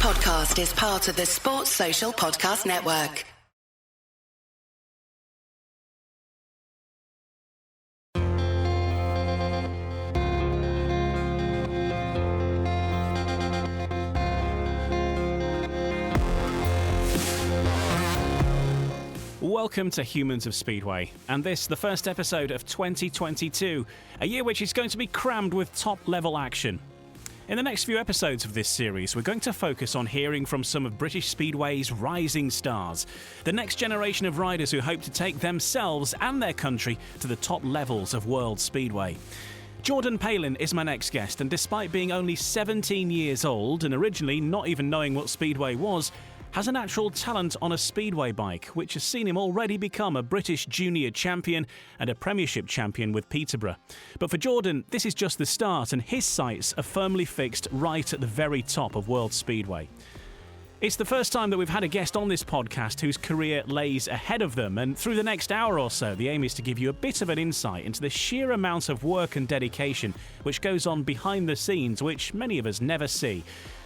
podcast is part of the Sports Social Podcast Network. Welcome to Humans of Speedway, and this, the first episode of 2022, a year which is going to be crammed with top-level action. In the next few episodes of this series, we're going to focus on hearing from some of British Speedway's rising stars, the next generation of riders who hope to take themselves and their country to the top levels of World Speedway. Jordan Palin is my next guest, and despite being only 17 years old and originally not even knowing what Speedway was, has a natural talent on a Speedway bike, which has seen him already become a British Junior Champion and a Premiership Champion with Peterborough. But for Jordan, this is just the start, and his sights are firmly fixed right at the very top of World Speedway. It's the first time that we've had a guest on this podcast whose career lays ahead of them, and through the next hour or so, the aim is to give you a bit of an insight into the sheer amount of work and dedication which goes on behind the scenes, which many of us never see.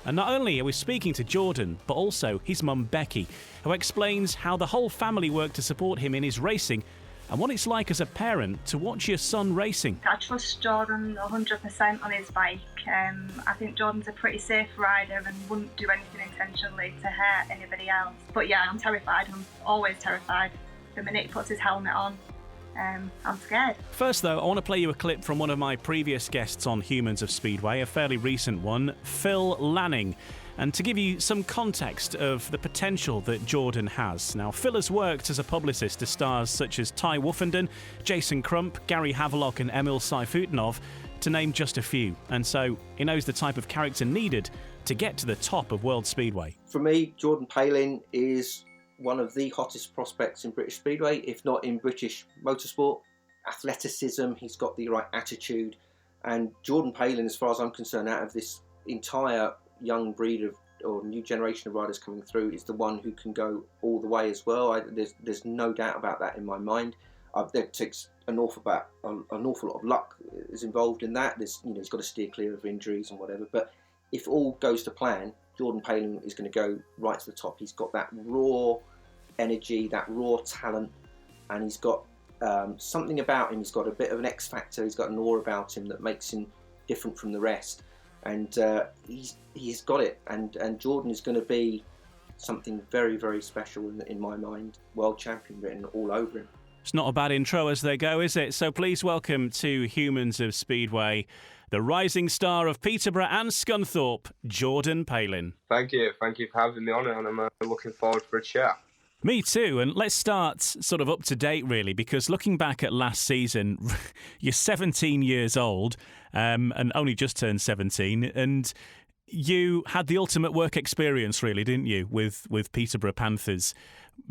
And not only are we speaking to Jordan, but also his mum Becky, who explains how the whole family work to support him in his racing and what it's like as a parent to watch your son racing. I trust Jordan 100% on his bike. I think Jordan's a pretty safe rider and wouldn't do anything intentionally to hurt anybody else. But yeah, I'm terrified. I'm always terrified. The minute he puts his helmet on, I'm scared. First though, I want to play you a clip from one of my previous guests on Humans of Speedway, a fairly recent one, Phil Lanning. And to give you some context of the potential that Jordan has. Now, Phil has worked as a publicist to stars such as Ty Woofenden, Jason Crump, Gary Havelock and Emil Sayfutinov, to name just a few. And so he knows the type of character needed to get to the top of World Speedway. For me, Jordan Palin is one of the hottest prospects in British Speedway, if not in British motorsport. Athleticism, he's got the right attitude. And Jordan Palin, as far as I'm concerned, out of this entire young breed of or new generation of riders coming through, is the one who can go all the way as well. There's no doubt about that in my mind. There takes an awful lot of luck is involved in that. He's got to steer clear of injuries and whatever. But if all goes to plan, Jordan Palin is going to go right to the top. He's got that raw energy, that raw talent, and he's got something about him. He's got a bit of an X factor. He's got an aura about him that makes him different from the rest. And he's got it, and Jordan is going to be something very, very special in my mind. World champion written all over him. It's not a bad intro as they go, is it? So please welcome to Humans of Speedway, the rising star of Peterborough and Scunthorpe, Jordan Palin. Thank you for having me on, and I'm looking forward for a chat. Me too, and let's start sort of up to date really, because looking back at last season, you're 17 years old and only just turned 17, and you had the ultimate work experience really, didn't you, with Peterborough Panthers,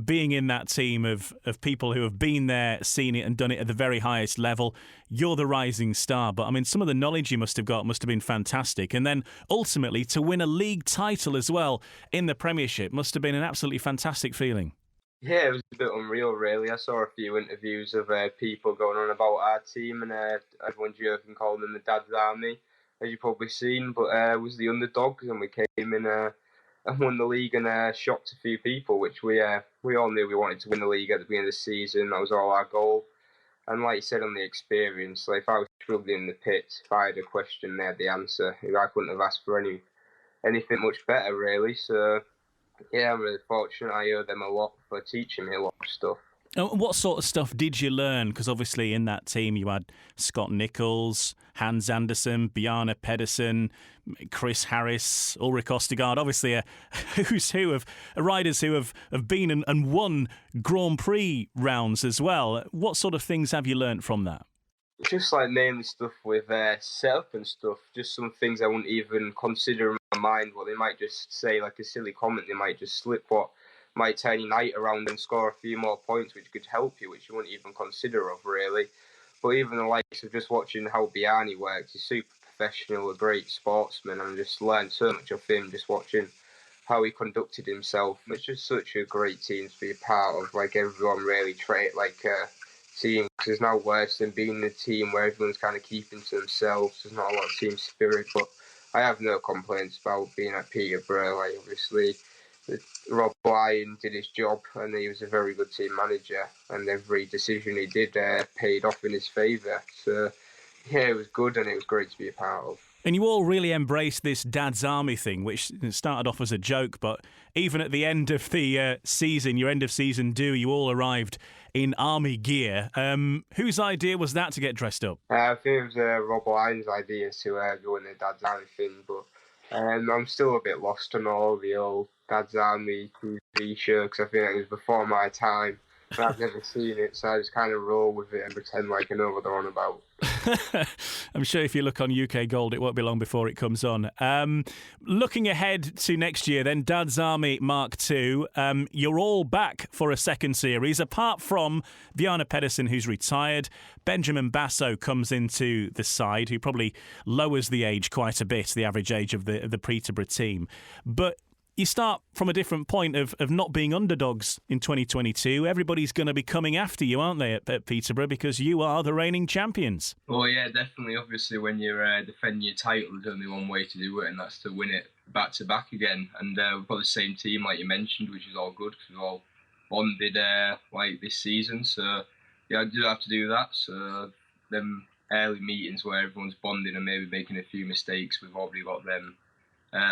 being in that team of people who have been there, seen it and done it at the very highest level. You're the rising star, but I mean, some of the knowledge you must have got must have been fantastic, and then ultimately to win a league title as well in the Premiership must have been an absolutely fantastic feeling. Yeah, it was a bit unreal, really. I saw a few interviews of people going on about our team, and everyone joking, calling them the Dad's Army, as you've probably seen. But it was the underdogs, and we came in and won the league and shocked a few people, which we all knew we wanted to win the league at the beginning of the season. That was all our goal. And like you said on the experience, like if I was struggling in the pit, if I had a question, they had the answer. I couldn't have asked for anything much better, really. So yeah, I'm really fortunate. I owe them a lot for teaching me a lot of stuff. What sort of stuff did you learn? Because obviously in that team you had Scott Nichols, Hans Andersen, Bjarne Pedersen, Chris Harris, Ulrich Ostergaard, obviously a who's who of riders who have been and won Grand Prix rounds as well. What sort of things have you learnt from that? Just like mainly stuff with setup and stuff, just some things I wouldn't even consider in my mind. What they might just say, like a silly comment, they might just slip what might turn your night around and score a few more points, which could help you, which you wouldn't even consider of, really. But even the likes of just watching how Bjarne works, he's super professional, a great sportsman, and I just learned so much of him just watching how he conducted himself. It's just such a great team to be a part of, like everyone really treat like a team, because there's no worse than being in a team where everyone's kind of keeping to themselves. There's not a lot of team spirit, but I have no complaints about being at Peterborough. Like, obviously, Rob Lyon did his job, and he was a very good team manager, and every decision he did paid off in his favour. So, yeah, it was good, and it was great to be a part of. And you all really embraced this Dad's Army thing, which started off as a joke, but even at the end of the season, your end of season do, you all arrived in army gear. Whose idea was that to get dressed up? I think it was Rob Lyon's idea to go in the Dad's Army thing, but I'm still a bit lost on all the old Dad's Army TV show, because I think it was before my time. I've never seen it, so I just kind of roll with it and pretend like I know what they're on about. I'm sure if you look on UK Gold, it won't be long before it comes on. Looking ahead to next year, then, Dad's Army Mark II, you're all back for a second series. Apart from Bjarne Pedersen, who's retired, Benjamin Basso comes into the side, who probably lowers the age quite a bit, the average age of the Peterborough team. But you start from a different point of not being underdogs in 2022. Everybody's going to be coming after you, aren't they, at Peterborough, because you are the reigning champions. Well, yeah, definitely. Obviously, when you're defending your title, there's only one way to do it, and that's to win it back-to-back again. And we've got the same team, like you mentioned, which is all good, because we've all bonded like this season. So, yeah, I do have to do that. So, them early meetings where everyone's bonding and maybe making a few mistakes, we've already got them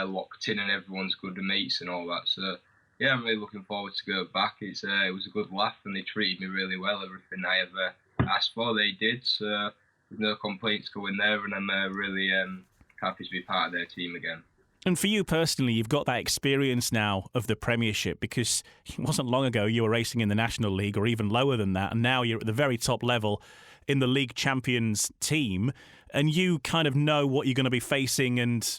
locked in, and everyone's good mates and all that. So yeah, I'm really looking forward to go back. It was a good laugh, and they treated me really well. Everything I ever asked for, they did. So there's no complaints going there, and I'm really happy to be part of their team again. And for you personally, you've got that experience now of the Premiership, because it wasn't long ago you were racing in the National League or even lower than that, and now you're at the very top level in the League Champions team, and you kind of know what you're going to be facing, and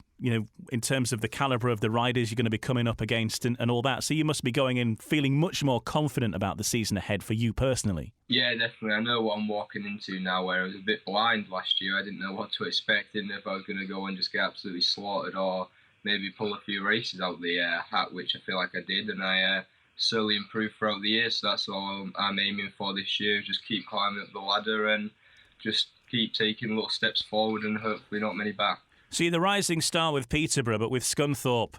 in terms of the calibre of the riders you're going to be coming up against and all that. So you must be going in feeling much more confident about the season ahead for you personally. Yeah, definitely. I know what I'm walking into now, where I was a bit blind last year. I didn't know what to expect, didn't know if I was going to go and just get absolutely slaughtered or maybe pull a few races out the hat, which I feel like I did, and I slowly improved throughout the year. So that's all I'm aiming for this year, just keep climbing up the ladder and just keep taking little steps forward and hopefully not many back. So you're the rising star with Peterborough, but with Scunthorpe,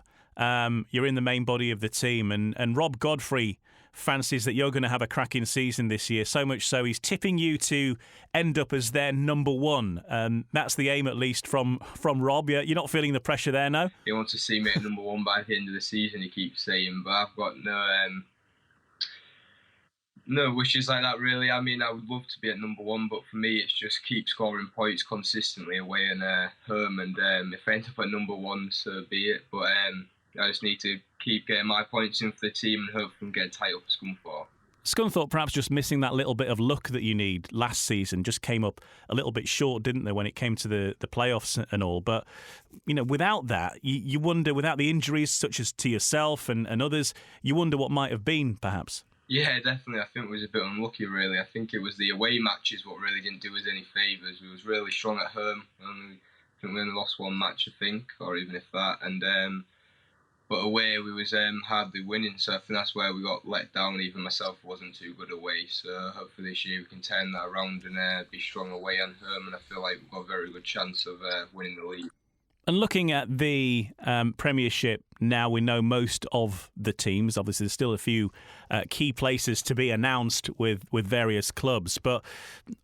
you're in the main body of the team, and Rob Godfrey fancies that you're going to have a cracking season this year, so much so he's tipping you to end up as their number one. That's the aim, at least, from Rob. You're not feeling the pressure there, no? He wants to see me at number one by the end of the season, he keeps saying, but I've got no wishes like that, really. I mean, I would love to be at number one, but for me, it's just keep scoring points consistently away and home, and if I end up at number one, so be it. But I just need to keep getting my points in for the team and hopefully get a title for Scunthorpe. Scunthorpe perhaps just missing that little bit of luck that you need last season. Just came up a little bit short, didn't they, when it came to the playoffs and all. But, without that, you wonder, without the injuries such as to yourself and others, you wonder what might have been, perhaps. Yeah, definitely. I think we was a bit unlucky, really. I think it was the away matches what really didn't do us any favours. We was really strong at home. I think we only lost one match, or even if that. And but away we was hardly winning, so I think that's where we got let down. Even myself wasn't too good away, so hopefully this year we can turn that around and be strong away and home, and I feel like we've got a very good chance of winning the league. And looking at the Premiership now, we know most of the teams. Obviously, there's still a few key places to be announced with various clubs. But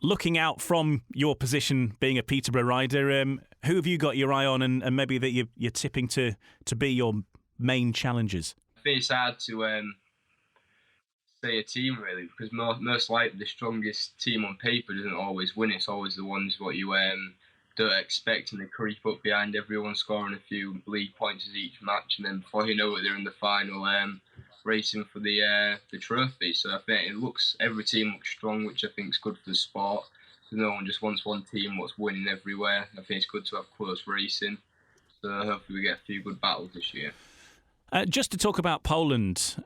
looking out from your position, being a Peterborough rider, who have you got your eye on, and maybe that you're tipping to be your main challengers? I think it's hard to say a team, really, because most likely the strongest team on paper doesn't always win. It's always the ones what you don't expect, and they creep up behind everyone, scoring a few league points each match, and then before you know it, they're in the final racing for the trophy. So I think every team looks strong, which I think is good for the sport. No one just wants one team what's winning everywhere. I think it's good to have close racing. So hopefully we get a few good battles this year. Just to talk about Poland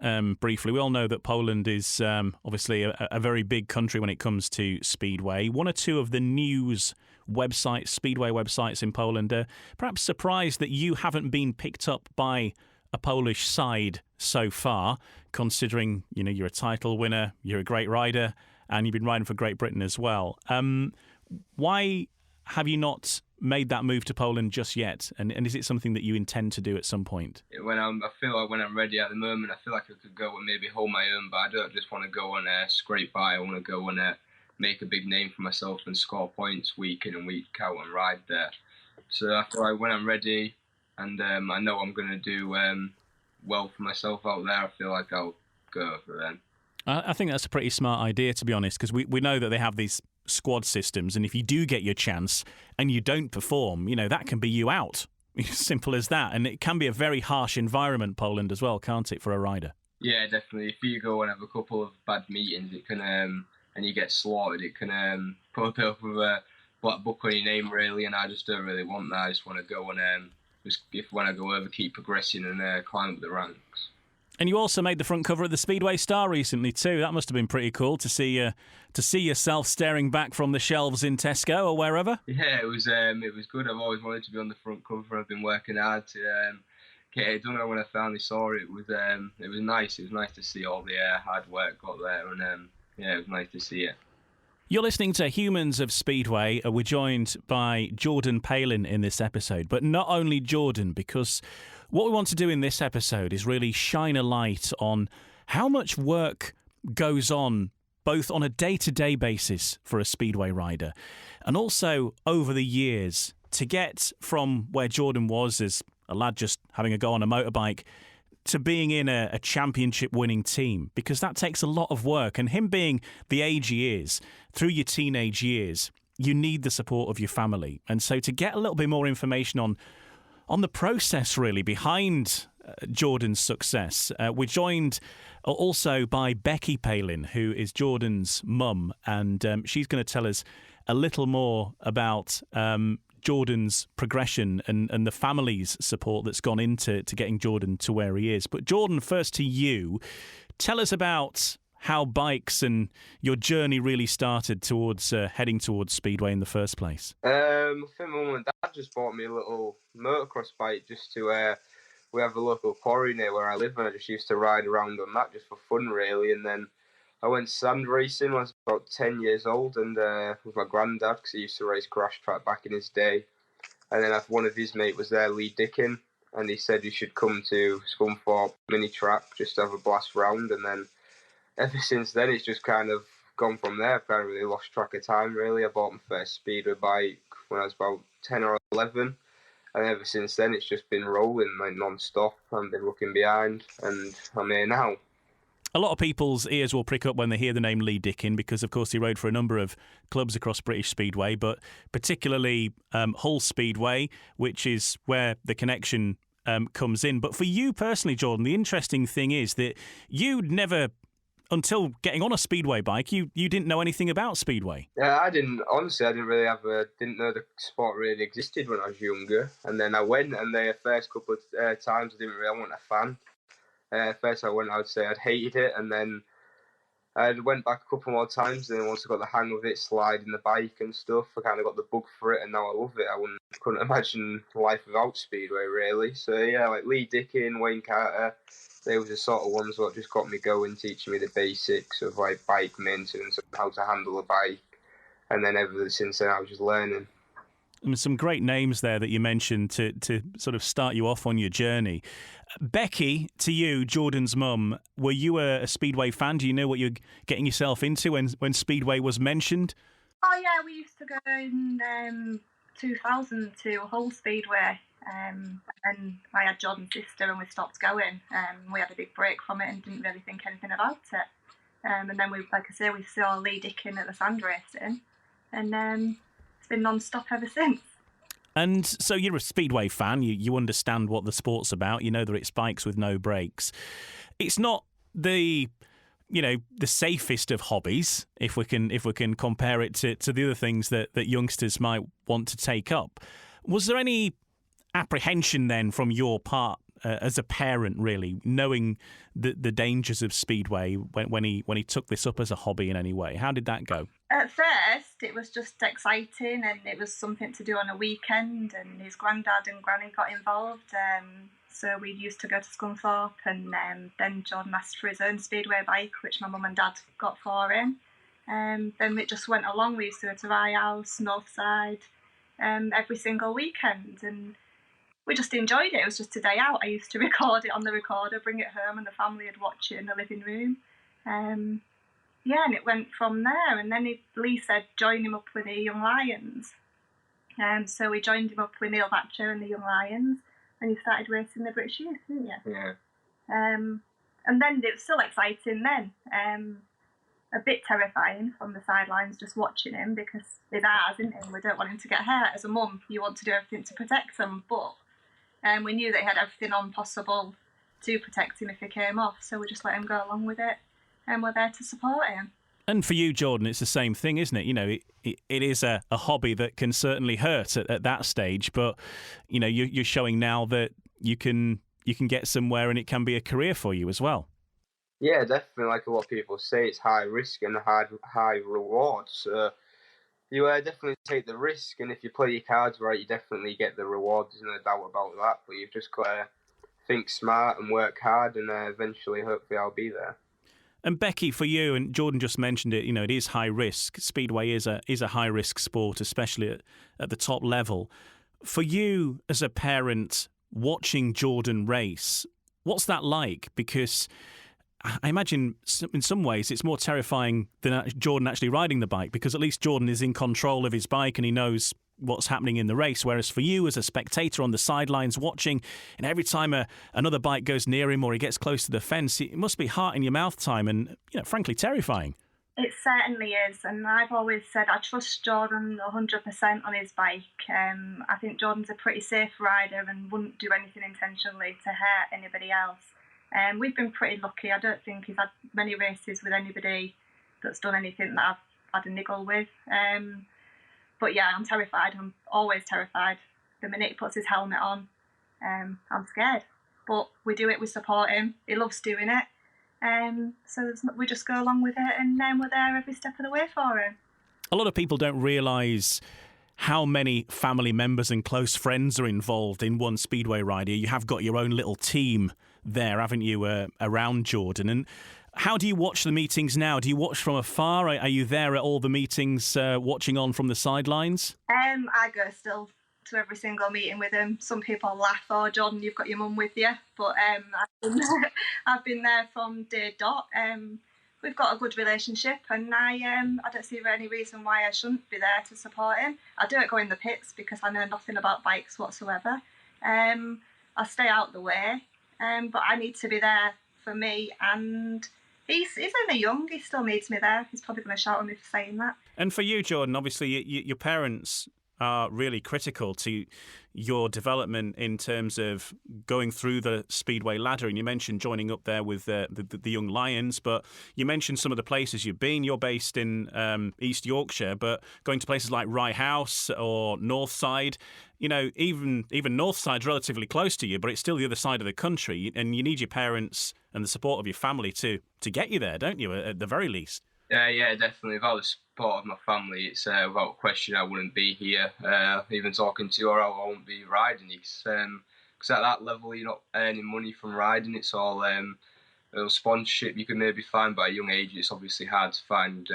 briefly, we all know that Poland is obviously a very big country when it comes to Speedway. One or two of the news websites, Speedway websites in Poland, are perhaps surprised that you haven't been picked up by a Polish side so far, considering you're a title winner, you're a great rider, and you've been riding for Great Britain as well. Why have you not made that move to Poland just yet? And is it something that you intend to do at some point? I feel like when I'm ready at the moment, I feel like I could go and maybe hold my own, but I don't just want to go and scrape by. I want to go and make a big name for myself and score points week in and week out and ride there. So I feel like when I'm ready and I know I'm going to do well for myself out there, I feel like I'll go for them. I think that's a pretty smart idea, to be honest, because we know that they have these squad systems, and if you do get your chance and you don't perform, that can be you out. Simple as that. And it can be a very harsh environment, Poland, as well, can't it, for a rider? Yeah, definitely. If you go and have a couple of bad meetings, it can and you get slaughtered, it can put a bit of a black book on your name, really, and I just don't really want that. I just want to go and when I go over, keep progressing and climb up the ranks. And you also made the front cover of the Speedway Star recently too. That must have been pretty cool to see yourself staring back from the shelves in Tesco or wherever. Yeah, it was good. I've always wanted to be on the front cover. I've been working hard to get it done. When I finally saw it, it was nice. It was nice to see all the hard work got there, and it was nice to see it. You're listening to Humans of Speedway. We're joined by Jordan Palin in this episode, but not only Jordan, because what we want to do in this episode is really shine a light on how much work goes on both on a day-to-day basis for a Speedway rider and also over the years to get from where Jordan was as a lad just having a go on a motorbike to being in a championship-winning team, because that takes a lot of work. And him being the age he is, through your teenage years, you need the support of your family. And so to get a little bit more information on the process, really, behind Jordan's success, we're joined also by Becky Palin, who is Jordan's mum, and she's going to tell us a little more about Jordan's progression and the family's support that's gone into getting Jordan to where he is. But Jordan, first to you, tell us about how bikes and your journey really started towards heading towards Speedway in the first place. I think my mum and dad just bought me a little motocross bike just to, we have a local quarry near where I live, and I just used to ride around on that just for fun, really. And then I went sand racing when I was about 10 years old, and with my granddad, because he used to race crash track back in his day. And then one of his mates was there, Lee Dickin, and he said you should come to Scunthorpe mini track just to have a blast round. And then ever since then, it's just kind of gone from there. I've kind of really lost track of time, really. I bought my first Speedway bike when I was about 10 or 11. And ever since then, it's just been rolling like non-stop. I haven't been looking behind, and I'm here now. A lot of people's ears will prick up when they hear the name Lee Dickin because, of course, he rode for a number of clubs across British Speedway, but particularly Hull Speedway, which is where the connection comes in. But for you personally, Jordan, the interesting thing is that you'd never, until getting on a Speedway bike, you didn't know anything about Speedway. Yeah, I didn't know the sport really existed when I was younger. And then I went, and the first couple of times I wasn't a fan. First I went, I would say I'd hated it, and then I went back a couple more times, and then once I got the hang of it, sliding the bike and stuff, I kind of got the bug for it, and now I love it. I couldn't imagine life without Speedway, really. So yeah, like Lee Dickin, Wayne Carter, they were the sort of ones that just got me going, teaching me the basics of like bike maintenance, how to handle a bike, and then ever since then I was just learning. Some great names there that you mentioned to sort of start you off on your journey. Becky, to you, Jordan's mum, were you a Speedway fan? Do you know what you're getting yourself into when Speedway was mentioned? Oh yeah, we used to go in 2000 to Hull Speedway, and I had Jordan's sister and we stopped going. We had a big break from it and didn't really think anything about it. And then we saw Lee Dickin at the sand racing, and it's been non-stop ever since. And so you're a Speedway fan, you understand what the sport's about, you know that it's bikes with no brakes. It's not the safest of hobbies, if we can compare it to the other things that youngsters might want to take up. Was there any apprehension then from your part as a parent, really, knowing the dangers of Speedway when he took this up as a hobby in any way? How did that go? At first, it was just exciting, and it was something to do on a weekend, and his granddad and granny got involved. So we used to go to Scunthorpe, and then Jordan asked for his own Speedway bike, which my mum and dad got for him. Then it just went along. We used to go to Rye House, Northside, every single weekend, and we just enjoyed it. It was just a day out. I used to record it on the recorder, bring it home, and the family would watch it in the living room. Yeah, and it went from there. And then Lee said, join him up with the Young Lions. So we joined him up with Neil Thatcher and the Young Lions, and you started racing the British Youth, didn't you? Yeah. And then it was still exciting then. A bit terrifying from the sidelines just watching him, because it's ours, isn't it? We don't want him to get hurt. As a mum, you want to do everything to protect him, but we knew that he had everything on possible to protect him if he came off, so we just let him go along with it, and we're there to support him. And for you, Jordan, it's the same thing, isn't it? You know, it is a hobby that can certainly hurt at that stage, but you know, you're showing now that you can get somewhere and it can be a career for you as well. Yeah, definitely. Like a lot of people say, it's high risk and high reward. So you definitely take the risk, and if you play your cards right, you definitely get the reward. There's no doubt about that. But you've just got to think smart and work hard, and eventually, hopefully, I'll be there. And Becky, for you, and Jordan just mentioned it, you know, it is high risk. Speedway is a high risk sport, especially at the top level. For you as a parent watching Jordan race, what's that like? Because I imagine in some ways it's more terrifying than Jordan actually riding the bike, because at least Jordan is in control of his bike and he knows what's happening in the race. Whereas for you as a spectator on the sidelines watching, and every time another bike goes near him or he gets close to the fence, it must be heart in your mouth time and, you know, frankly, terrifying. It certainly is, and I've always said I trust Jordan 100% on his bike. I think Jordan's a pretty safe rider and wouldn't do anything intentionally to hurt anybody else. We've been pretty lucky. I don't think he's had many races with anybody that's done anything that I've had a niggle with. But yeah, I'm terrified. I'm always terrified. The minute he puts his helmet on, I'm scared. But we do it, we support him. He loves doing it. So we just go along with it, and then we're there every step of the way for him. A lot of people don't realise how many family members and close friends are involved in one Speedway rider. You have got your own little team there, haven't you, around Jordan? And how do you watch the meetings now? Do you watch from afar? Are you there at all the meetings, watching on from the sidelines? I go still to every single meeting with him. Some people laugh, "Oh, Jordan, you've got your mum with you," but I've been there from day dot. We've got a good relationship, and I don't see any reason why I shouldn't be there to support him. I don't go in the pits because I know nothing about bikes whatsoever. I stay out the way, but I need to be there for me, and he's only young, he still needs me there. He's probably going to shout at me for saying that. And for you, Jordan, obviously your parents are really critical to your development in terms of going through the Speedway ladder. And you mentioned joining up there with the Young Lions, but you mentioned some of the places you've been. You're based in East Yorkshire, but going to places like Rye House or Northside, you know, even Northside's relatively close to you, but it's still the other side of the country, and you need your parents and the support of your family to get you there, don't you, at the very least? Yeah, definitely. Without the support of my family, it's without question I wouldn't be here. Even talking to you, or I won't be riding. Because at that level, you're not earning money from riding. It's all sponsorship you can maybe find by a young age. It's obviously hard to find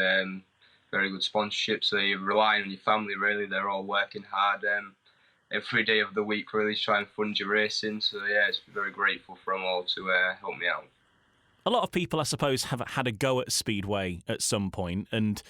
very good sponsorship. So you're relying on your family, really. They're all working hard every day of the week, really, to try and fund your racing. So yeah, it's very grateful for them all to help me out. A lot of people, I suppose, have had a go at Speedway at some point, and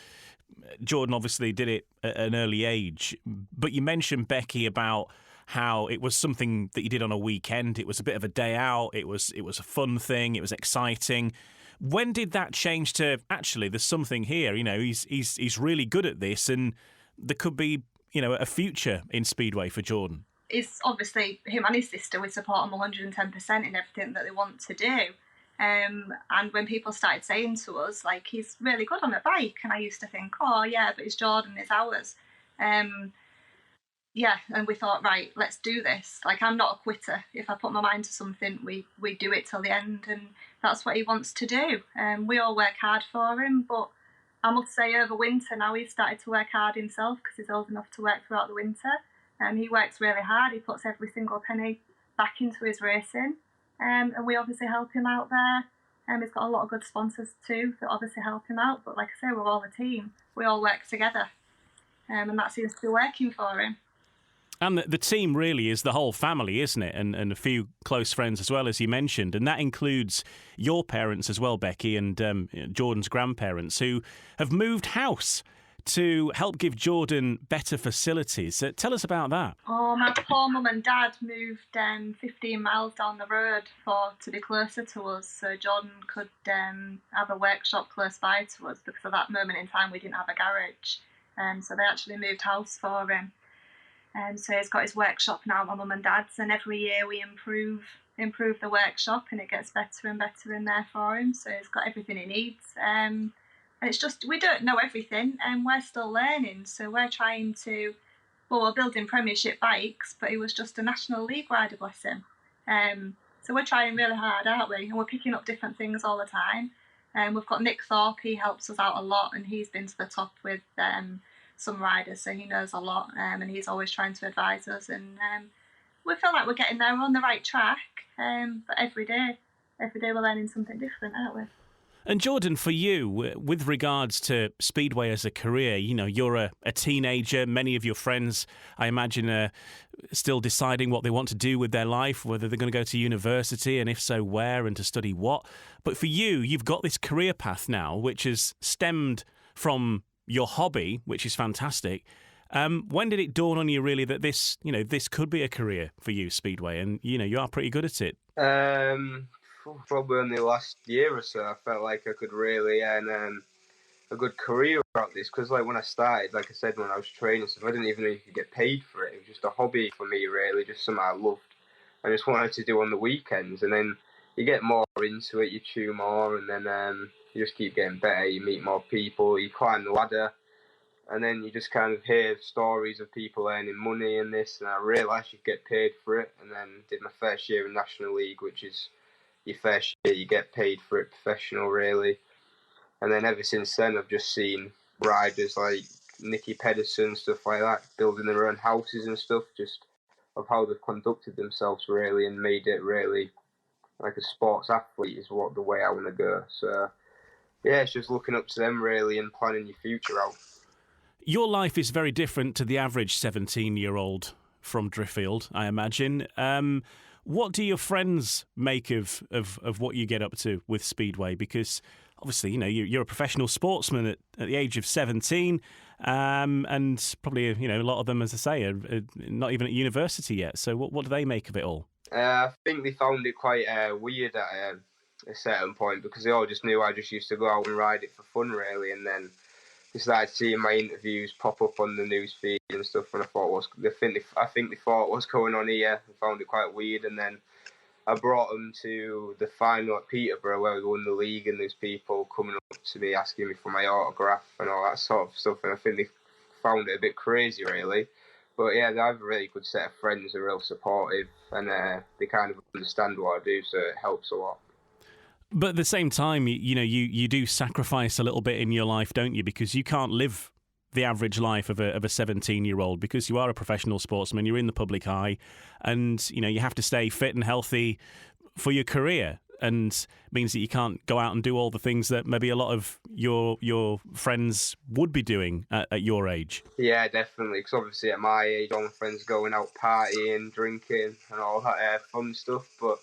Jordan obviously did it at an early age. But you mentioned, Becky, about how it was something that you did on a weekend. It was a bit of a day out. It was a fun thing. It was exciting. When did that change to, actually, there's something here? You know, he's really good at this, and there could be, you know, a future in Speedway for Jordan. It's obviously him and his sister. We support him 110% in everything that they want to do. And when people started saying to us, like, he's really good on a bike, and I used to think, oh yeah, but it's Jordan, it's ours. Yeah, and we thought, right, let's do this. Like, I'm not a quitter. If I put my mind to something, we do it till the end, and that's what he wants to do. We all work hard for him, but I must say over winter now he's started to work hard himself, because he's old enough to work throughout the winter. He works really hard. He puts every single penny back into his racing. And we obviously help him out there. He's got a lot of good sponsors too that obviously help him out. But like I say, we're all a team. We all work together. And that seems to be working for him. And the team really is the whole family, isn't it? And a few close friends as well, as you mentioned. And that includes your parents as well, Becky, and Jordan's grandparents, who have moved house to help give Jordan better facilities. Tell us about that. Oh, my poor mum and dad moved 15 miles down the road to be closer to us, so Jordan could have a workshop close by to us, because at that moment in time we didn't have a garage. So they actually moved house for him. So he's got his workshop now, my mum and dad's, and every year we improve the workshop, and it gets better and better in there for him. So he's got everything he needs. And it's just, we don't know everything, and we're still learning. So we're trying to, we're building Premiership bikes, but he was just a National League rider, bless him. So we're trying really hard, aren't we? And we're picking up different things all the time. We've got Nick Thorpe, he helps us out a lot, and he's been to the top with some riders, so he knows a lot, and he's always trying to advise us, and we feel like we're getting there, we're on the right track, but every day we're learning something different, aren't we? And Jordan, for you, with regards to Speedway as a career, you know, you're a teenager, many of your friends, I imagine, are still deciding what they want to do with their life, whether they're going to go to university, and if so, where, and to study what. But for you, you've got this career path now, which has stemmed from your hobby, which is fantastic. When did it dawn on you really that this could be a career for you, Speedway, and you are pretty good at it? Probably in the last year or so, I felt like I could really earn a good career out this, because like when I started, like I said, when I was training stuff, I didn't even know you could get paid for it. It was just a hobby for me, really, just something I loved. I just wanted to do on the weekends, and then you get more into it, you chew more, and then you just keep getting better, you meet more people, you climb the ladder, and then you just kind of hear stories of people earning money in this, and I realised you could get paid for it, and then did my first year in National League, which is your first year you get paid for it professional, really. And then ever since then, I've just seen riders like Nicky Pedersen, stuff like that, building their own houses and stuff, just of how they've conducted themselves, really, and made it really like a sports athlete is what the way I want to go. So yeah, it's just looking up to them, really, and planning your future out. Your life is very different to the average 17-year-old from Driffield, I imagine. What do your friends make of what you get up to with Speedway? Because obviously, you're a professional sportsman at the age of 17, and probably a lot of them, as I say, are not even at university yet. So what do they make of it all? I think they found it quite weird at a certain point, because they all just knew I just used to go out and ride it for fun, really, and then they started seeing my interviews pop up on the news feed and stuff, and I think they thought what's going on here, and found it quite weird. And then I brought them to the final at Peterborough where we won the league, and there's people coming up to me asking me for my autograph and all that sort of stuff, and I think they found it a bit crazy, really. But yeah, they have a really good set of friends, they're real supportive, and they kind of understand what I do, so it helps a lot. But at the same time, you do sacrifice a little bit in your life, don't you? Because you can't live the average life of a 17-year-old, because you are a professional sportsman, you're in the public eye, and you have to stay fit and healthy for your career, and means that you can't go out and do all the things that maybe a lot of your friends would be doing at your age. Yeah, definitely, because obviously at my age, all my friends going out partying, drinking and all that fun stuff, but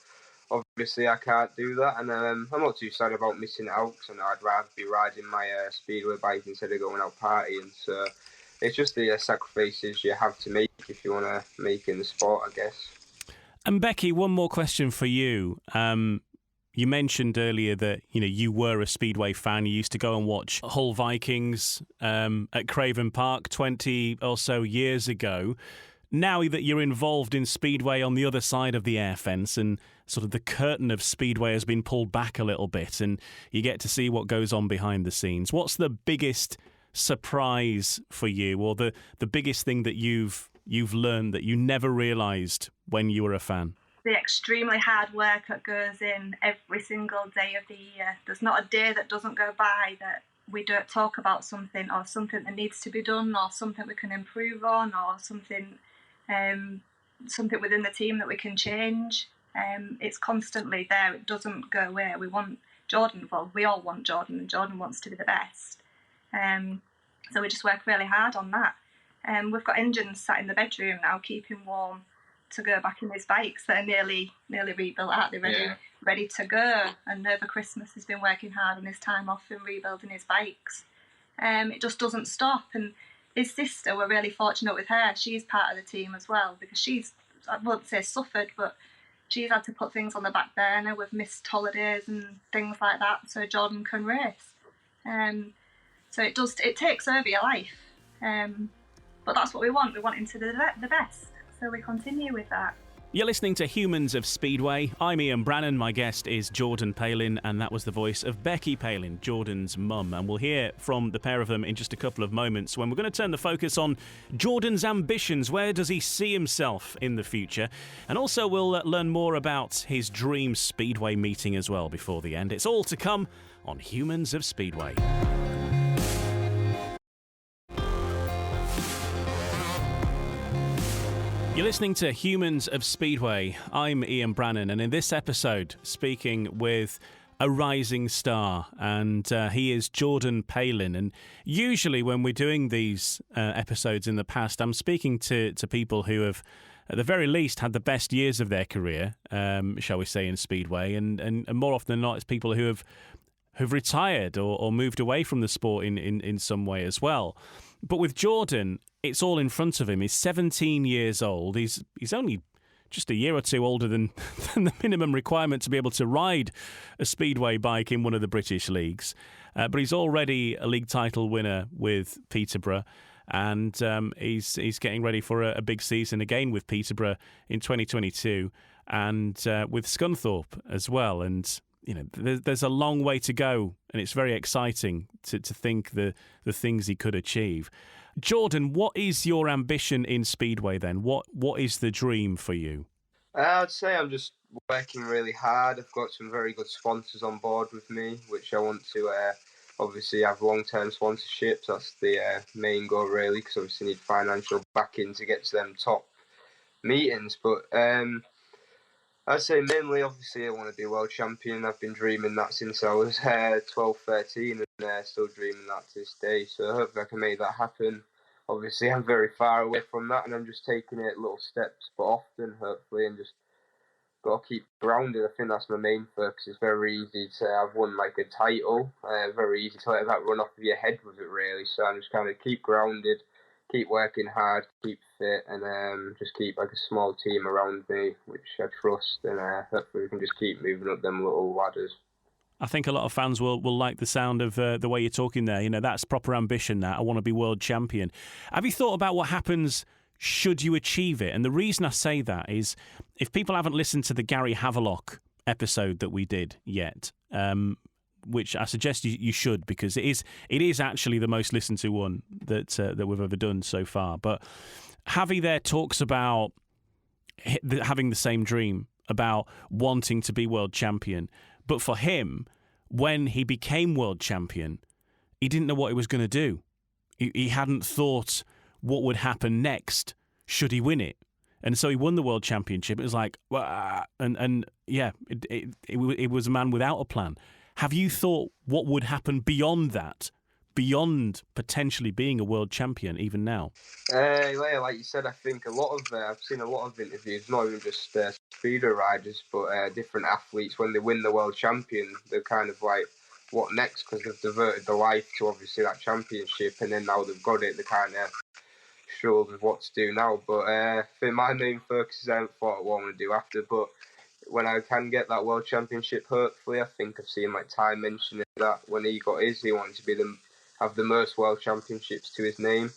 obviously I can't do that, and I'm not too sad about missing out, because I'd rather be riding my Speedway bike instead of going out partying. So it's just the sacrifices you have to make if you want to make in the sport, I guess. And Becky, one more question for you. You mentioned earlier that you were a Speedway fan. You used to go and watch Hull Vikings at Craven Park 20 or so years ago. Now that you're involved in Speedway on the other side of the air fence, and sort of the curtain of Speedway has been pulled back a little bit, and you get to see what goes on behind the scenes, what's the biggest surprise for you, or the biggest thing that you've learned that you never realised when you were a fan? The extremely hard work that goes in every single day of the year. There's not a day that doesn't go by that we don't talk about something, or something that needs to be done, or something we can improve on, or something within the team that we can change. It's constantly there. It doesn't go away. We want Jordan. Well, we all want Jordan, and Jordan wants to be the best. So we just work really hard on that. We've got engines sat in the bedroom now, keeping warm to go back in his bikes that are nearly rebuilt, aren't they? Ready to go. And over Christmas he's been working hard on his time off and rebuilding his bikes. It just doesn't stop. And his sister, we're really fortunate with her. She's part of the team as well, because she's, I won't say suffered, but she's had to put things on the back burner with missed holidays and things like that so Jordan can race. So it takes over your life. But that's what we want. We want him to do the best. So we continue with that. You're listening to Humans of Speedway. I'm Ian Brannan. My guest is Jordan Palin, and that was the voice of Becky Palin, Jordan's mum. And we'll hear from the pair of them in just a couple of moments when we're going to turn the focus on Jordan's ambitions. Where does he see himself in the future? And also we'll learn more about his dream Speedway meeting as well before the end. It's all to come on Humans of Speedway. You're listening to Humans of Speedway. I'm Ian Brannan, and in this episode, speaking with a rising star, and he is Jordan Palin. And usually when we're doing these episodes in the past, I'm speaking to people who have, at the very least, had the best years of their career, shall we say, in Speedway, and more often than not, it's people who've retired or moved away from the sport in some way as well. But with Jordan, it's all in front of him. He's 17 years old. He's only just a year or two older than the minimum requirement to be able to ride a Speedway bike in one of the British leagues. But he's already a league title winner with Peterborough, and he's getting ready for a big season again with Peterborough in 2022, and with Scunthorpe as well. And you know, there's a long way to go, and it's very exciting to think the things he could achieve. Jordan, what is your ambition in Speedway then? What is the dream for you? I'd say I'm just working really hard. I've got some very good sponsors on board with me, which I want to obviously have long-term sponsorships. That's the main goal really, because obviously need financial backing to get to them top meetings. But I'd say mainly, obviously, I want to be world champion. I've been dreaming that since I was 12, 13, and still dreaming that to this day. So I hope I can make that happen. Obviously, I'm very far away from that, and I'm just taking it little steps, but often, hopefully, and just got to keep grounded. I think that's my main focus. It's very easy to have won like a title, very easy to let that run off of your head with it, really. So I'm just kind of keep grounded, keep working hard, keep fit, and just keep like a small team around me, which I trust, and hopefully we can just keep moving up them little ladders. I think a lot of fans will like the sound of the way you're talking there. You know, that's proper ambition, that. I want to be world champion. Have you thought about what happens should you achieve it? And the reason I say that is, if people haven't listened to the Gary Havelock episode that we did yet, which I suggest you should, because it is actually the most listened to one that we've ever done so far. But Javi there talks about having the same dream, about wanting to be world champion. But for him, when he became world champion, he didn't know what he was going to do. He hadn't thought what would happen next should he win it. And so he won the world championship. It was like, it was a man without a plan. Have you thought what would happen beyond that, beyond potentially being a world champion even now? Like you said, I think I've seen a lot of interviews, not even just speeder riders, but different athletes. When they win the world champion, they're kind of like, what next? Because they've devoted their life to obviously that championship, and then now they've got it, they're kind of struggled with what to do now. But I think my main focus is I haven't thought what I want to do after, but when I can get that world championship, hopefully, I think I've seen like Ty mentioning that when he got his, he wanted to have the most world championships to his name.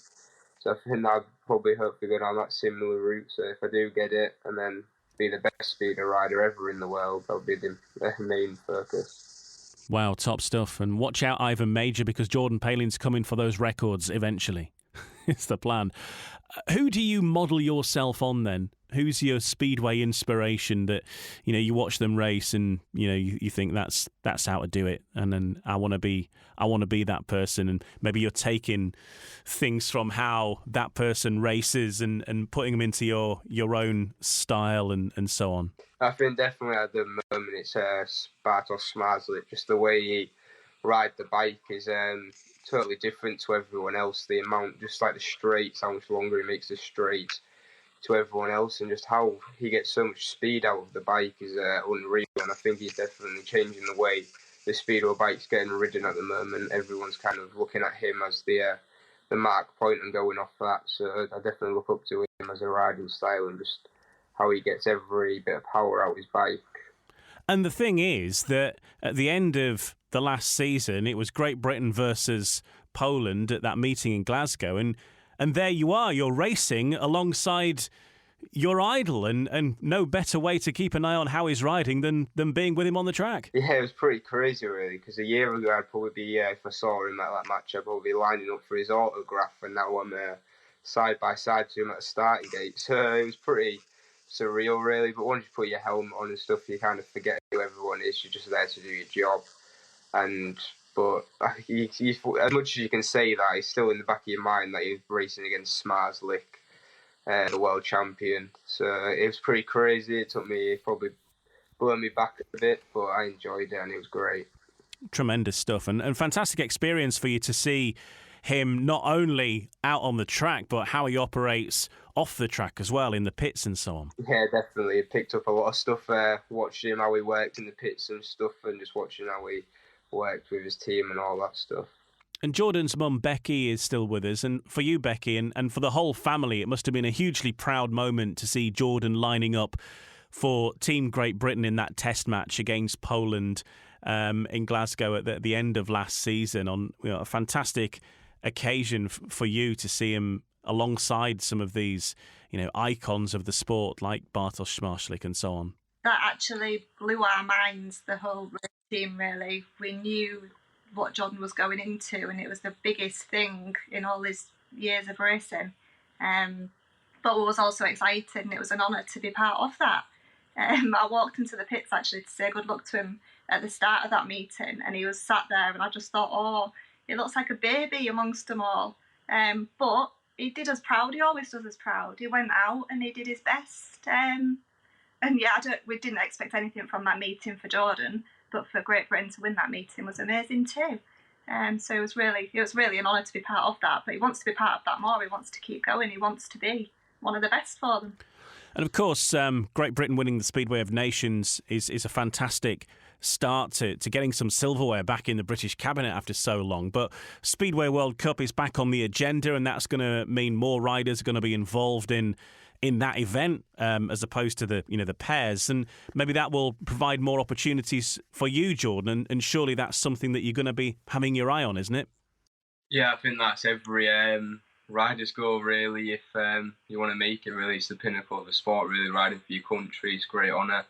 So I think I'd probably hopefully go down that similar route. So if I do get it and then be the best speeder rider ever in the world, that'll be the main focus. Wow, top stuff. And watch out, Ivan Major, because Jordan Palin's coming for those records eventually. It's the plan. Who do you model yourself on then? Who's your Speedway inspiration that, you know, you watch them race and, you know, you think that's how to do it, and then I want to be that person, and maybe you're taking things from how that person races and putting them into your own style and so on? I think definitely at the moment it's Bartosz Zmarzlik, just the way he ride the bike is totally different to everyone else. The amount, just like the straights, how much longer he makes the straights to everyone else, and just how he gets so much speed out of the bike is unreal. And I think he's definitely changing the way the Speedway bike's getting ridden at the moment. Everyone's kind of looking at him as the mark point and going off that. So I definitely look up to him as a riding style and just how he gets every bit of power out of his bike. And the thing is that at the end of the last season, it was Great Britain versus Poland at that meeting in Glasgow, and there you are, you're racing alongside your idol, and no better way to keep an eye on how he's riding than being with him on the track. Yeah, it was pretty crazy, really, because a year ago I'd probably be, if I saw him at that match, I'd probably be lining up for his autograph, and now I'm side by side to him at the starting gate. So it was pretty surreal, really. But once you put your helmet on and stuff, you kind of forget who everyone is. You're just there to do your job. But as much as you can say that, it's still in the back of your mind that you're racing against Smarslick, the world champion. So it was pretty crazy. It probably blew me back a bit, but I enjoyed it and it was great. Tremendous stuff, and fantastic experience for you to see him not only out on the track, but how he operates off the track as well, in the pits and so on. Yeah, definitely. I picked up a lot of stuff, watching him, how he worked in the pits and stuff, and just watching how he worked with his team and all that stuff. And Jordan's mum, Becky, is still with us. And for you, Becky, and for the whole family, it must have been a hugely proud moment to see Jordan lining up for Team Great Britain in that test match against Poland in Glasgow at the end of last season. On a fantastic occasion for you to see him alongside some of these, icons of the sport like Bartosz Smarslick and so on. That actually blew our minds, the whole team, really. We knew what Jordan was going into, and it was the biggest thing in all his years of racing. But it was also exciting, and it was an honour to be part of that. I walked into the pits actually to say good luck to him at the start of that meeting, and he was sat there, and I just thought, oh, he looks like a baby amongst them all. But he did us proud. He always does us proud. He went out and he did his best. And yeah, we didn't expect anything from that meeting for Jordan, but for Great Britain to win that meeting was amazing too. So it was really an honour to be part of that. But he wants to be part of that more. He wants to keep going. He wants to be one of the best for them. And of course, Great Britain winning the Speedway of Nations is a fantastic start to getting some silverware back in the British cabinet after so long. But Speedway World Cup is back on the agenda, and that's going to mean more riders are going to be involved in that event as opposed to the pairs, and maybe that will provide more opportunities for you, Jordan, and surely that's something that you're going to be having your eye on, isn't it? Yeah, I think that's every rider's goal, really. If you want to make it, really, it's the pinnacle of the sport, really. Riding for your country is a great honour,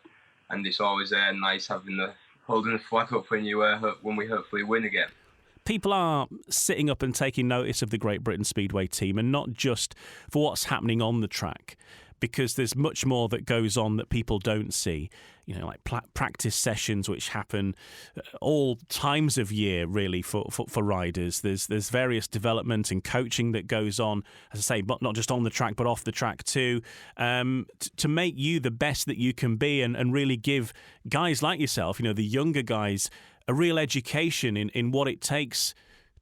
and it's always nice holding the flag up when we hopefully win again. People are sitting up and taking notice of the Great Britain Speedway team, and not just for what's happening on the track, because there's much more that goes on that people don't see. Like practice sessions which happen all times of year, really, for riders. There's various development and coaching that goes on, as I say, but not just on the track but off the track too, to make you the best that you can be, and really give guys like yourself, the younger guys, a real education in what it takes